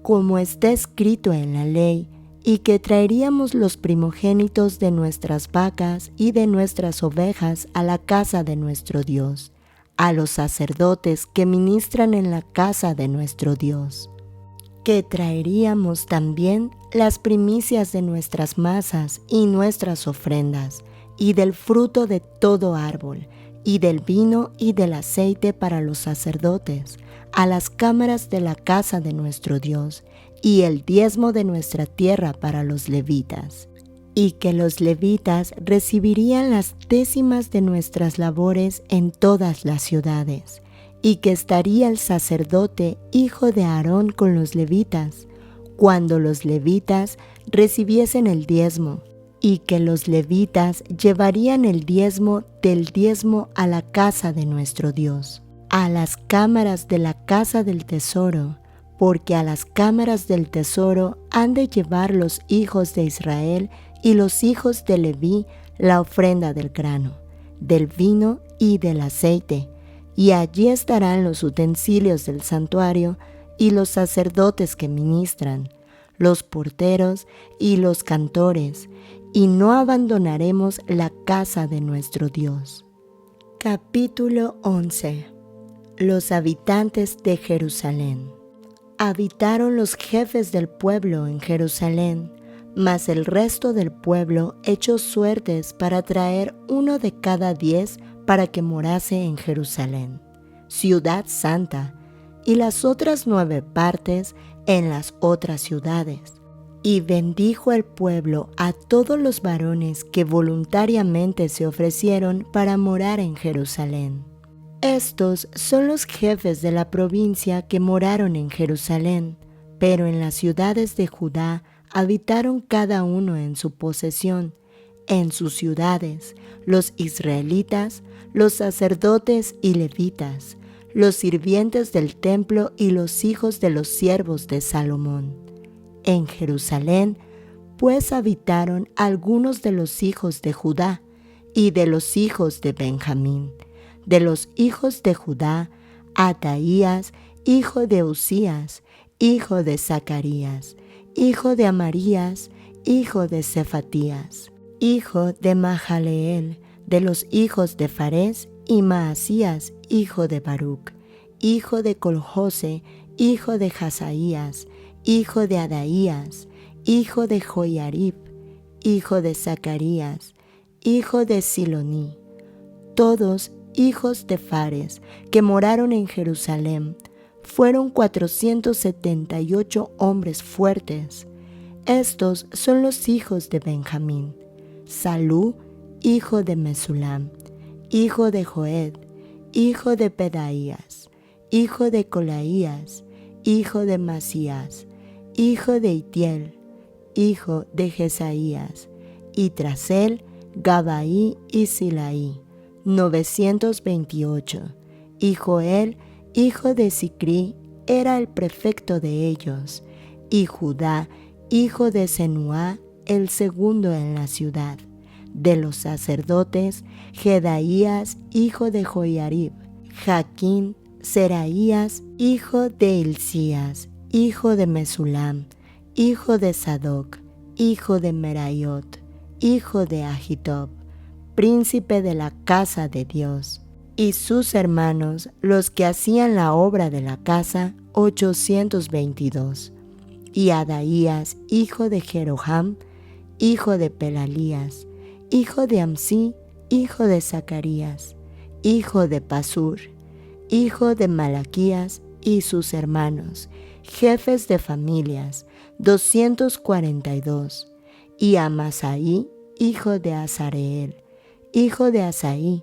como está escrito en la ley, y que traeríamos los primogénitos de nuestras vacas y de nuestras ovejas a la casa de nuestro Dios, a los sacerdotes que ministran en la casa de nuestro Dios. Que traeríamos también las primicias de nuestras masas y nuestras ofrendas, y del fruto de todo árbol, y del vino y del aceite para los sacerdotes, a las cámaras de la casa de nuestro Dios, y el diezmo de nuestra tierra para los levitas. Y que los levitas recibirían las décimas de nuestras labores en todas las ciudades, y que estaría el sacerdote hijo de Aarón con los levitas, cuando los levitas recibiesen el diezmo, y que los levitas llevarían el diezmo del diezmo a la casa de nuestro Dios, a las cámaras de la casa del tesoro, porque a las cámaras del tesoro han de llevar los hijos de Israel y los hijos de Leví la ofrenda del grano, del vino y del aceite, y allí estarán los utensilios del santuario y los sacerdotes que ministran, los porteros y los cantores, y no abandonaremos la casa de nuestro Dios. Capítulo 11. Los habitantes de Jerusalén. Habitaron los jefes del pueblo en Jerusalén, mas el resto del pueblo echó suertes para traer 1 de cada 10 para que morase en Jerusalén, ciudad santa, y las otras 9 partes en las otras ciudades. Y bendijo el pueblo a todos los varones que voluntariamente se ofrecieron para morar en Jerusalén. Estos son los jefes de la provincia que moraron en Jerusalén, pero en las ciudades de Judá habitaron cada uno en su posesión, en sus ciudades, los israelitas, los sacerdotes y levitas, los sirvientes del templo y los hijos de los siervos de Salomón. En Jerusalén, pues habitaron algunos de los hijos de Judá y de los hijos de Benjamín. De los hijos de Judá, Ataías, hijo de Usías, hijo de Zacarías, hijo de Amarías, hijo de Cefatías, hijo de Mahaleel, de los hijos de Farés, y Maasías, hijo de Baruc, hijo de Coljose, hijo de Hazaías, hijo de Adaías, hijo de Joiarib, hijo de Zacarías, hijo de Siloní, todos hijos de Fares, que moraron en Jerusalén. Fueron 478 hombres fuertes. Estos son los hijos de Benjamín: Salú, hijo de Mesulam, hijo de Joed, hijo de Pedaías, hijo de Colaías, hijo de Masías, hijo de Itiel, hijo de Jesaías, y tras él Gabaí y Silaí, 928, y Joel, hijo de Sicri, era el prefecto de ellos, y Judá, hijo de Senuá, el segundo en la ciudad. De los sacerdotes, Jedaías, hijo de Joiarib, Jaquín, Seraías, hijo de Hilcías, hijo de Mesulam, hijo de Sadoc, hijo de Meraiot, hijo de Ahitob, príncipe de la casa de Dios, y sus hermanos, los que hacían la obra de la casa, 822, y Adaías, hijo de Jeroham, hijo de Pelalías, hijo de Amsi, hijo de Zacarías, hijo de Pasur, hijo de Malaquías y sus hermanos, jefes de familias, 242, y Amasaí, hijo de Azareel, hijo de Asaí,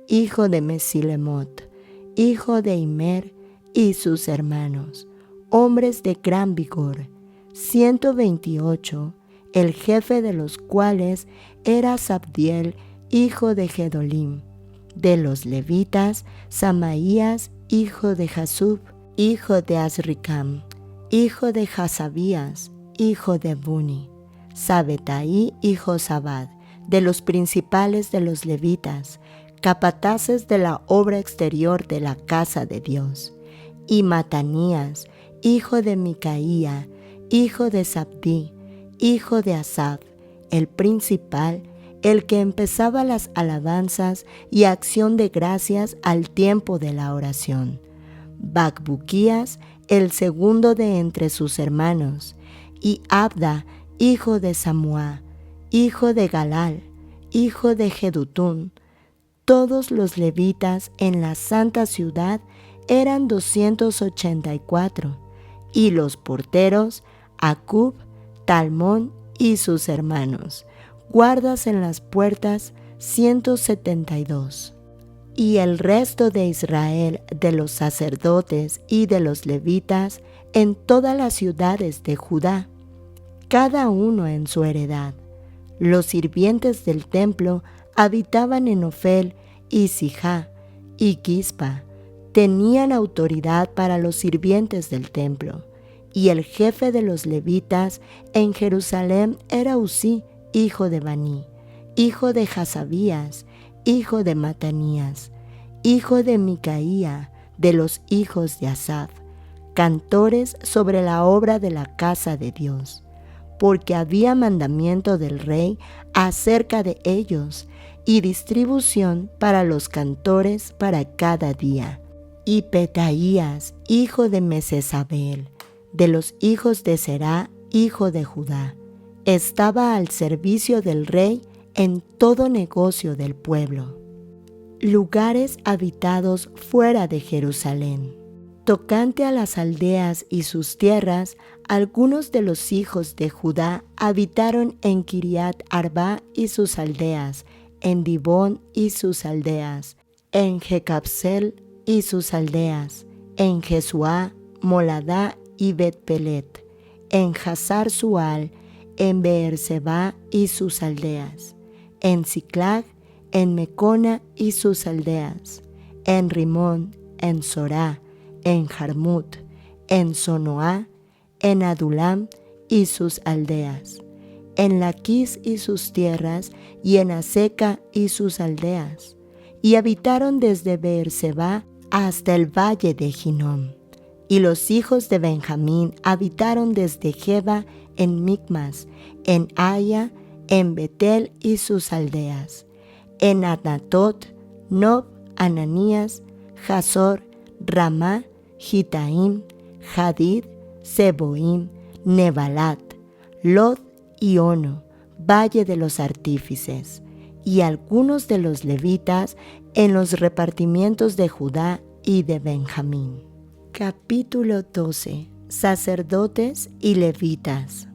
hijo de Mesilemot, hijo de Imer y sus hermanos, hombres de gran vigor, 128, el jefe de los cuales era Sabdiel, hijo de Gedolim. De los levitas, Samaías, hijo de Jasub, hijo de Azricam, hijo de Hasabías, hijo de Buni, Sabetaí y Josabad, de los principales de los levitas, capataces de la obra exterior de la casa de Dios, y Matanías, hijo de Micaía, hijo de Zabdí, hijo de Asaf, el principal, el que empezaba las alabanzas y acción de gracias al tiempo de la oración. Bacbuquías, el segundo de entre sus hermanos, y Abda, hijo de Samua, hijo de Galal, hijo de Jedutún. Todos los levitas en la santa ciudad eran 284, y los porteros, Acub, Talmón y sus hermanos, guardas en las puertas, 172. Y el resto de Israel, de los sacerdotes y de los levitas, en todas las ciudades de Judá, cada uno en su heredad. Los sirvientes del templo habitaban en Ofel y Sijá y Quispa, tenían autoridad para los sirvientes del templo. Y el jefe de los levitas en Jerusalén era Usí, hijo de Baní, hijo de Hasabías, hijo de Matanías, hijo de Micaía, de los hijos de Asaf, cantores sobre la obra de la casa de Dios, porque había mandamiento del rey acerca de ellos, y distribución para los cantores para cada día. Y Petaías, hijo de Mesesabel, de los hijos de Será, hijo de Judá, estaba al servicio del rey en todo negocio del pueblo. Lugares habitados fuera de Jerusalén. Tocante a las aldeas y sus tierras, algunos de los hijos de Judá habitaron en Kiriat Arba y sus aldeas, en Dibón y sus aldeas, en Jecabsel y sus aldeas, en Jesuá, Moladá y Bet-Pelet, en Hazar Sual, en Beerseba y sus aldeas, en Siclag, en Mecona y sus aldeas, en Rimón, en Sorá, en Jarmut, en Sonoá, en Adulam y sus aldeas, en Laquis y sus tierras, y en Aseca y sus aldeas, y habitaron desde Beerseba hasta el valle de Ginom. Y los hijos de Benjamín habitaron desde Geba en Micmas, en Aya, en Betel y sus aldeas, en Anatot, Nob, Ananías, Hazor, Ramá, Gitaim, Hadid, Seboim, Nebalat, Lod y Ono, valle de los artífices, y algunos de los levitas en los repartimientos de Judá y de Benjamín. Capítulo 12. Sacerdotes y levitas.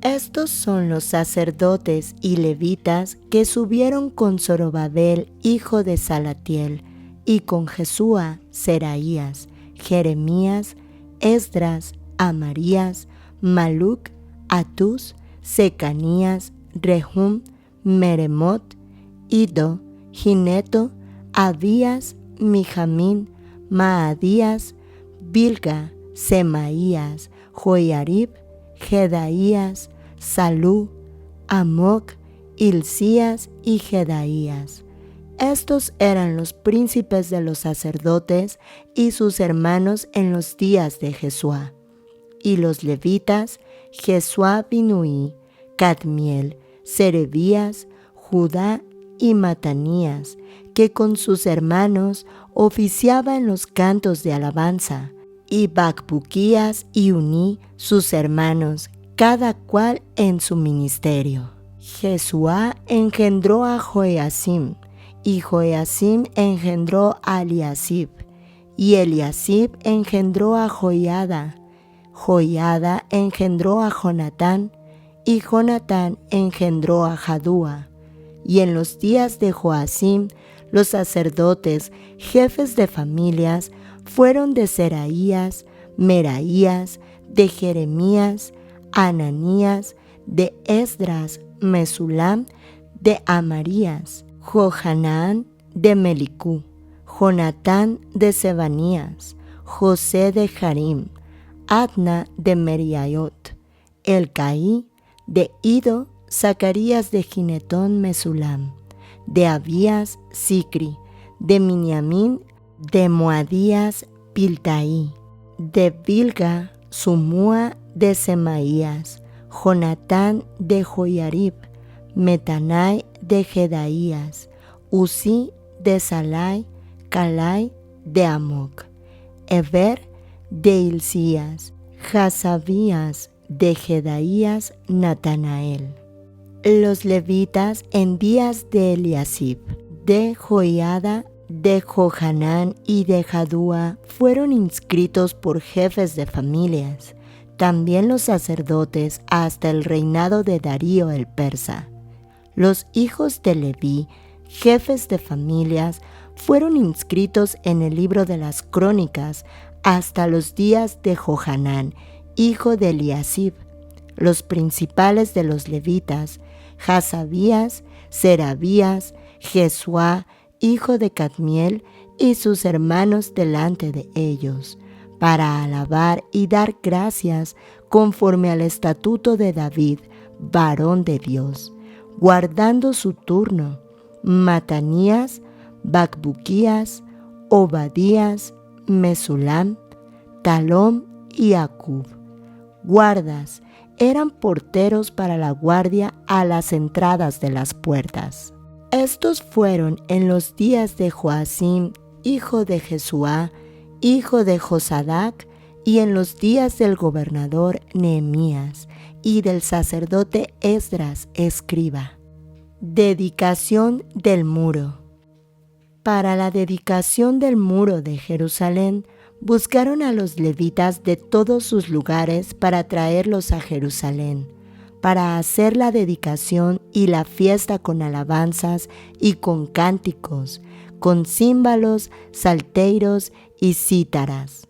Estos son los sacerdotes y levitas que subieron con Zorobabel, hijo de Salatiel, y con Jesúa, Seraías, Jeremías, Esdras, Amarías, Maluc, Atús, Secanías, Rehum, Meremot, Ido, Gineto, Abías, Mijamín, Maadías, Bilga, Semaías, Joiarib, Jedaías, Salú, Amoc, Hilcías y Jedaías. Estos eran los príncipes de los sacerdotes y sus hermanos en los días de Jesuá. Y los levitas, Jesuá Binuí, Cadmiel, Serebías, Judá y Matanías, que con sus hermanos oficiaban los cantos de alabanza, y Bacbuquías y Uní, sus hermanos, cada cual en su ministerio. Jesuá engendró a Joiacim, y Joiacim engendró a Eliasib, y Eliasib engendró a Joiada. Joiada engendró a Jonatán, y Jonatán engendró a Jadúa. Y en los días de Joacim, los sacerdotes, jefes de familias, fueron de Seraías, Meraías, de Jeremías, Ananías, de Esdras, Mesulam, de Amarías, Johanán, de Melicú, Jonatán, de Sebanías, José de Jarim, Adna, de Meriaiot, Elcaí, de Ido, Zacarías de Ginetón, Mesulam, de Abías, Sicri, de Miniamín, de Moadías, Piltaí, de Bilga, Sumúa, de Semaías, Jonatán, de Joiarib, Metanai, de Jedaías, Uzi, de Salai, Calai, de Amoc, Eber, de Hilcías, Jasabías, de Jedaías, Natanael. Los levitas en días de Eliasib, de Joiada, de Johanán y de Jadúa fueron inscritos por jefes de familias, también los sacerdotes hasta el reinado de Darío el persa. Los hijos de Leví, jefes de familias, fueron inscritos en el libro de las crónicas hasta los días de Johanán, hijo de Eliasib. Los principales de los levitas, Jasabías, Serabías, Jesuá, hijo de Cadmiel, y sus hermanos delante de ellos, para alabar y dar gracias conforme al estatuto de David, varón de Dios, guardando su turno, Matanías, Bacbuquías, Obadías, Mesulam, Talom y Acub. Guardas eran porteros para la guardia a las entradas de las puertas. Estos fueron en los días de Joacim, hijo de Jesuá, hijo de Josadac, y en los días del gobernador Nehemías y del sacerdote Esdras, escriba. Dedicación del muro. Para la dedicación del muro de Jerusalén, buscaron a los levitas de todos sus lugares para traerlos a Jerusalén, para hacer la dedicación y la fiesta con alabanzas y con cánticos, con címbalos, salterios y cítaras.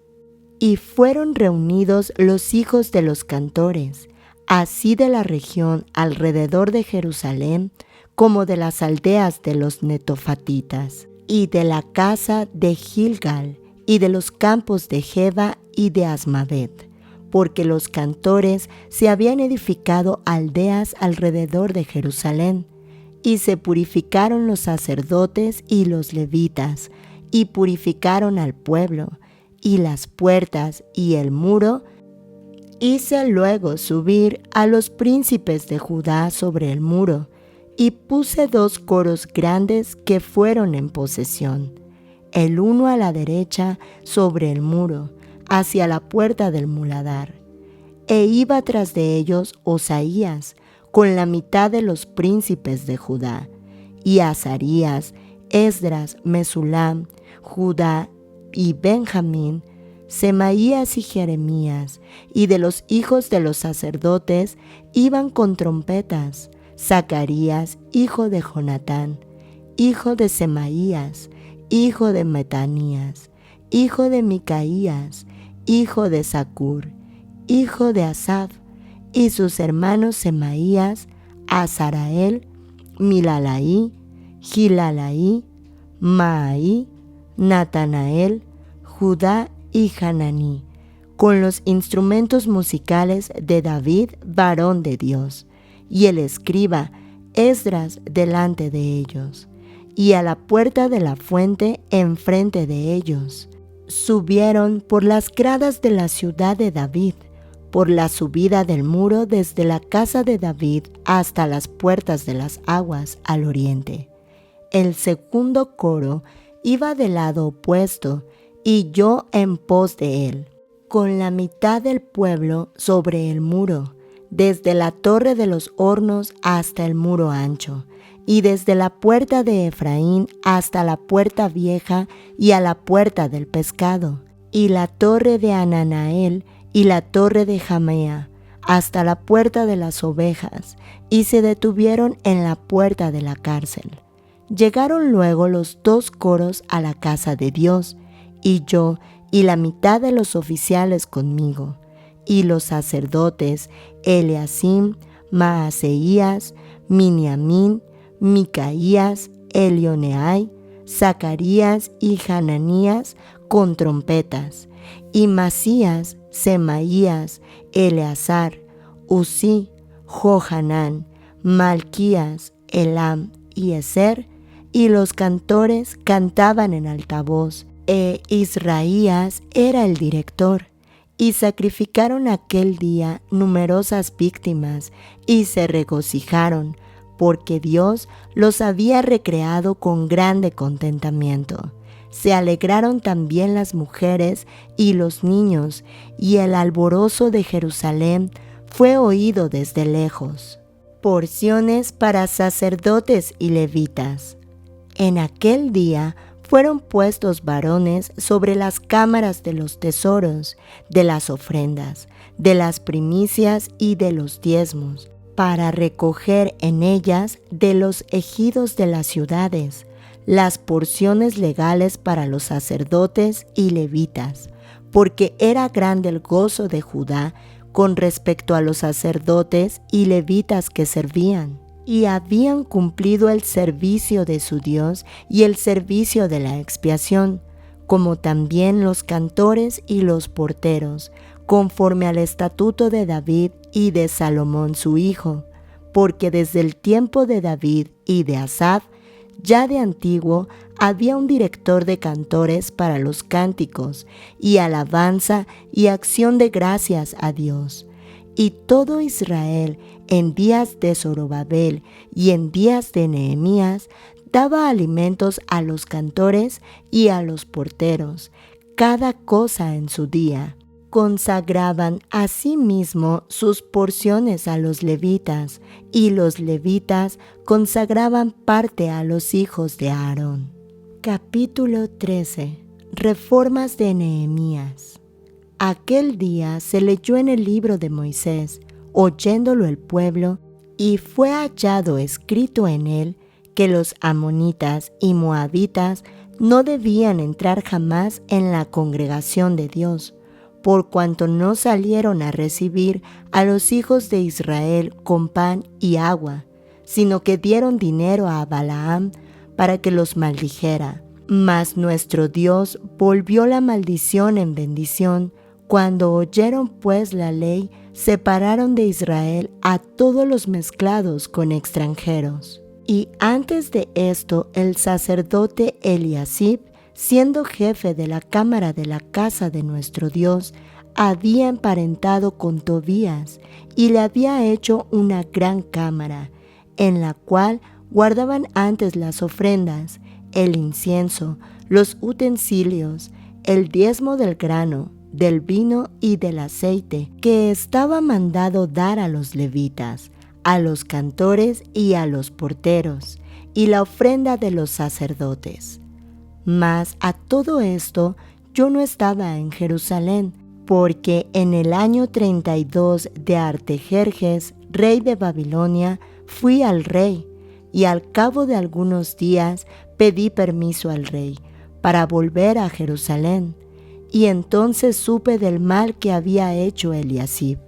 Y fueron reunidos los hijos de los cantores, así de la región alrededor de Jerusalén, como de las aldeas de los netofatitas, y de la casa de Gilgal, y de los campos de Geba y de Asmavet, porque los cantores se habían edificado aldeas alrededor de Jerusalén, y se purificaron los sacerdotes y los levitas, y purificaron al pueblo, y las puertas y el muro. Hice luego subir a los príncipes de Judá sobre el muro, y puse 2 coros grandes que fueron en posesión, el uno a la derecha sobre el muro, hacia la puerta del muladar. E iba tras de ellos Osaías, con la mitad de los príncipes de Judá, y Azarías, Esdras, Mesulam, Judá y Benjamín, Semaías y Jeremías, y de los hijos de los sacerdotes iban con trompetas, Zacarías, hijo de Jonatán, hijo de Semaías, hijo de Metanías, hijo de Micaías, hijo de Zacur, hijo de Asaf, y sus hermanos Semaías, Azarael, Milalaí, Gilalaí, Maaí, Natanael, Judá y Hananí, con los instrumentos musicales de David, varón de Dios, y el escriba Esdras delante de ellos, y a la puerta de la fuente enfrente de ellos. Subieron por las gradas de la ciudad de David, por la subida del muro desde la casa de David hasta las puertas de las aguas al oriente. El segundo coro iba del lado opuesto, y yo en pos de él, con la mitad del pueblo sobre el muro, desde la torre de los hornos hasta el muro ancho, y desde la puerta de Efraín hasta la puerta vieja y a la puerta del pescado, y la torre de Ananael y la torre de Jamea, hasta la puerta de las ovejas, y se detuvieron en la puerta de la cárcel. Llegaron luego los 2 coros a la casa de Dios, y yo y la mitad de los oficiales conmigo, y los sacerdotes Eliasim, Maaseías, Miniamín, Micaías, Elioneai, Zacarías y Hananías con trompetas, y Masías, Semaías, Eleazar, Uzí, Johanán, Malquías, Elam y Ezer, y los cantores cantaban en alta voz, Israías era el director. Y sacrificaron aquel día numerosas víctimas, y se regocijaron, porque Dios los había recreado con grande contentamiento. Se alegraron también las mujeres y los niños, y el alborozo de Jerusalén fue oído desde lejos. Porciones para sacerdotes y levitas. En aquel día fueron puestos varones sobre las cámaras de los tesoros, de las ofrendas, de las primicias y de los diezmos, para recoger en ellas de los ejidos de las ciudades las porciones legales para los sacerdotes y levitas, porque era grande el gozo de Judá con respecto a los sacerdotes y levitas que servían, y habían cumplido el servicio de su Dios y el servicio de la expiación, como también los cantores y los porteros, conforme al estatuto de David y de Salomón su hijo, porque desde el tiempo de David y de Asaf, ya de antiguo, había un director de cantores para los cánticos, y alabanza y acción de gracias a Dios. Y todo Israel, en días de Zorobabel y en días de Nehemías, daba alimentos a los cantores y a los porteros, cada cosa en su día. Consagraban asimismo sus porciones a los levitas, y los levitas consagraban parte a los hijos de Aarón. Capítulo 13. Reformas de Nehemías. Aquel día se leyó en el libro de Moisés, oyéndolo el pueblo, y fue hallado escrito en él que los amonitas y moabitas no debían entrar jamás en la congregación de Dios, por cuanto no salieron a recibir a los hijos de Israel con pan y agua, sino que dieron dinero a Balaam para que los maldijera. Mas nuestro Dios volvió la maldición en bendición. Cuando oyeron pues la ley, separaron de Israel a todos los mezclados con extranjeros. Y antes de esto, el sacerdote Eliasib, siendo jefe de la cámara de la casa de nuestro Dios, había emparentado con Tobías y le había hecho una gran cámara, en la cual guardaban antes las ofrendas, el incienso, los utensilios, el diezmo del grano, del vino y del aceite, que estaba mandado dar a los levitas, a los cantores y a los porteros, y la ofrenda de los sacerdotes. Mas a todo esto yo no estaba en Jerusalén, porque en el año 32 de Artajerjes, rey de Babilonia, fui al rey, y al cabo de algunos días pedí permiso al rey para volver a Jerusalén. Y entonces supe del mal que había hecho Eliasib,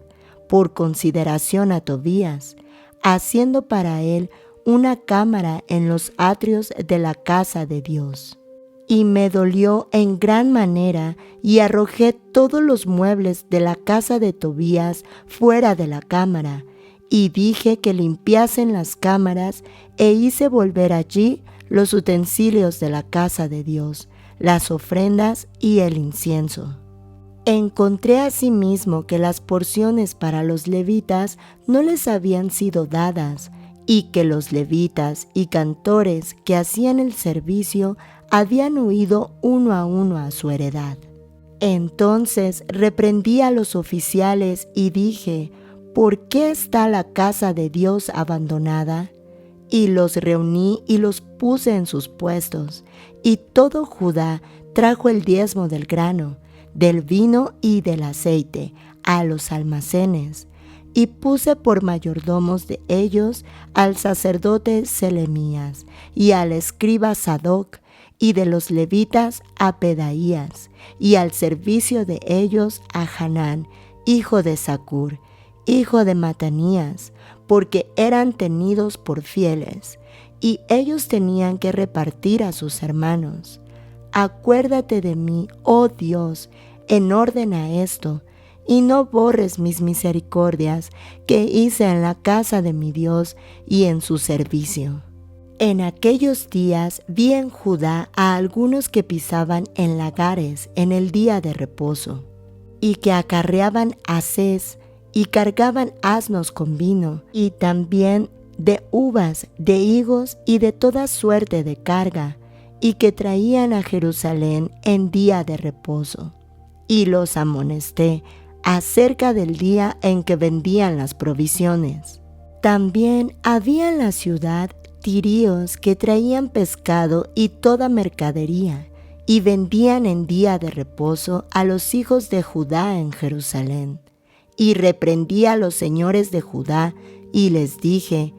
por consideración a Tobías, haciendo para él una cámara en los atrios de la casa de Dios. Y me dolió en gran manera, y arrojé todos los muebles de la casa de Tobías fuera de la cámara, y dije que limpiasen las cámaras, e hice volver allí los utensilios de la casa de Dios, las ofrendas y el incienso. Encontré asimismo que las porciones para los levitas no les habían sido dadas, y que los levitas y cantores que hacían el servicio habían huido uno a su heredad. Entonces reprendí a los oficiales y dije: ¿por qué está la casa de Dios abandonada? Y los reuní y los puse en sus puestos, y todo Judá trajo el diezmo del grano, del vino y del aceite a los almacenes, y puse por mayordomos de ellos al sacerdote Selemías y al escriba Sadoc, y de los levitas a Pedaías, y al servicio de ellos a Hanán, hijo de Zacur, hijo de Matanías, porque eran tenidos por fieles, y ellos tenían que repartir a sus hermanos. Acuérdate de mí, oh Dios, en orden a esto, y no borres mis misericordias que hice en la casa de mi Dios y en su servicio. En aquellos días vi en Judá a algunos que pisaban en lagares en el día de reposo, y que acarreaban haces y cargaban asnos con vino, y también de uvas, de higos y de toda suerte de carga, y que traían a Jerusalén en día de reposo. Y los amonesté acerca del día en que vendían las provisiones. También había en la ciudad tirios que traían pescado y toda mercadería, y vendían en día de reposo a los hijos de Judá en Jerusalén. Y reprendí a los señores de Judá, y les dije: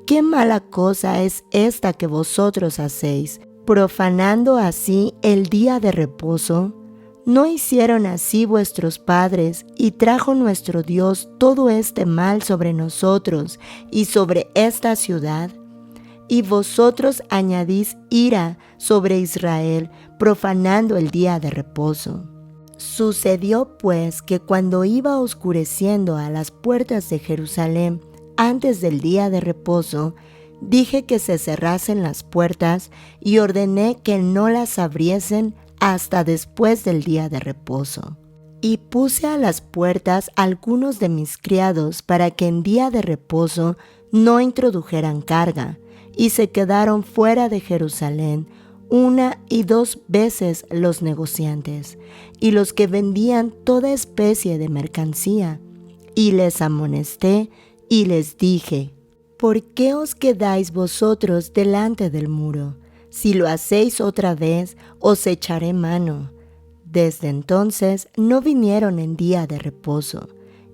¿qué mala cosa es esta que vosotros hacéis, profanando así el día de reposo? ¿No hicieron así vuestros padres, y trajo nuestro Dios todo este mal sobre nosotros y sobre esta ciudad? Y vosotros añadís ira sobre Israel, profanando el día de reposo. Sucedió pues que cuando iba oscureciendo a las puertas de Jerusalén antes del día de reposo, dije que se cerrasen las puertas y ordené que no las abriesen hasta después del día de reposo. Y puse a las puertas algunos de mis criados para que en día de reposo no introdujeran carga, y se quedaron fuera de Jerusalén 1 y 2 veces los negociantes, y los que vendían toda especie de mercancía. Y les amonesté y les dije: ¿por qué os quedáis vosotros delante del muro? Si lo hacéis otra vez, os echaré mano. Desde entonces no vinieron en día de reposo.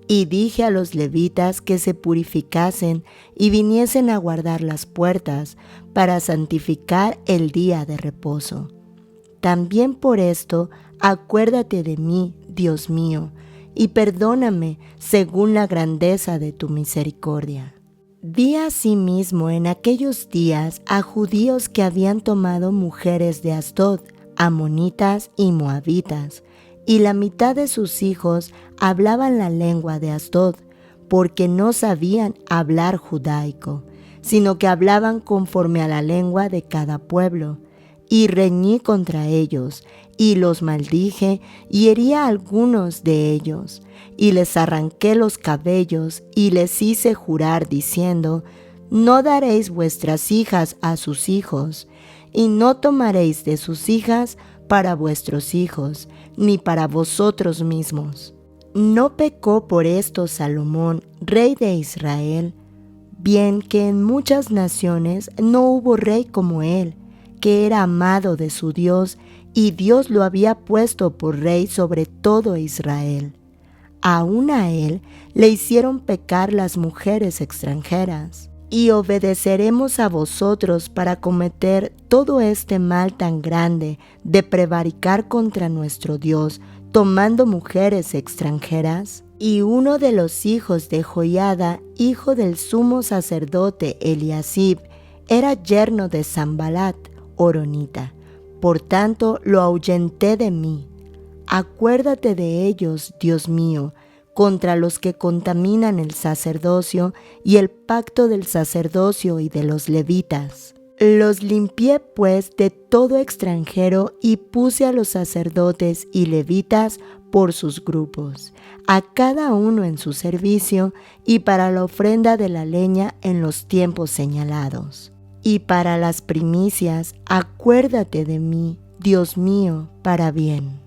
Y dije a los levitas que se purificasen y viniesen a guardar las puertas para santificar el día de reposo. También por esto acuérdate de mí, Dios mío, y perdóname según la grandeza de tu misericordia. Vi asimismo en aquellos días a judíos que habían tomado mujeres de Asdod, amonitas y moabitas, y la mitad de sus hijos hablaban la lengua de Asdod, porque no sabían hablar judaico, sino que hablaban conforme a la lengua de cada pueblo. Y reñí contra ellos, y los maldije, y herí a algunos de ellos, y les arranqué los cabellos, y les hice jurar diciendo: no daréis vuestras hijas a sus hijos, y no tomaréis de sus hijas para vuestros hijos, ni para vosotros mismos. ¿No pecó por esto Salomón, rey de Israel? Bien que en muchas naciones no hubo rey como él, que era amado de su Dios, y Dios lo había puesto por rey sobre todo Israel. Aún a él le hicieron pecar las mujeres extranjeras. Y obedeceremos a vosotros para cometer todo este mal tan grande de prevaricar contra nuestro Dios, tomando mujeres extranjeras. Y uno de los hijos de Joiada, hijo del sumo sacerdote Eliasib, era yerno de Sanbalat, horonita. Por tanto lo ahuyenté de mí. Acuérdate de ellos, Dios mío, contra los que contaminan el sacerdocio y el pacto del sacerdocio y de los levitas. Los limpié pues de todo extranjero y puse a los sacerdotes y levitas por sus grupos, a cada uno en su servicio y para la ofrenda de la leña en los tiempos señalados. Y para las primicias, acuérdate de mí, Dios mío, para bien.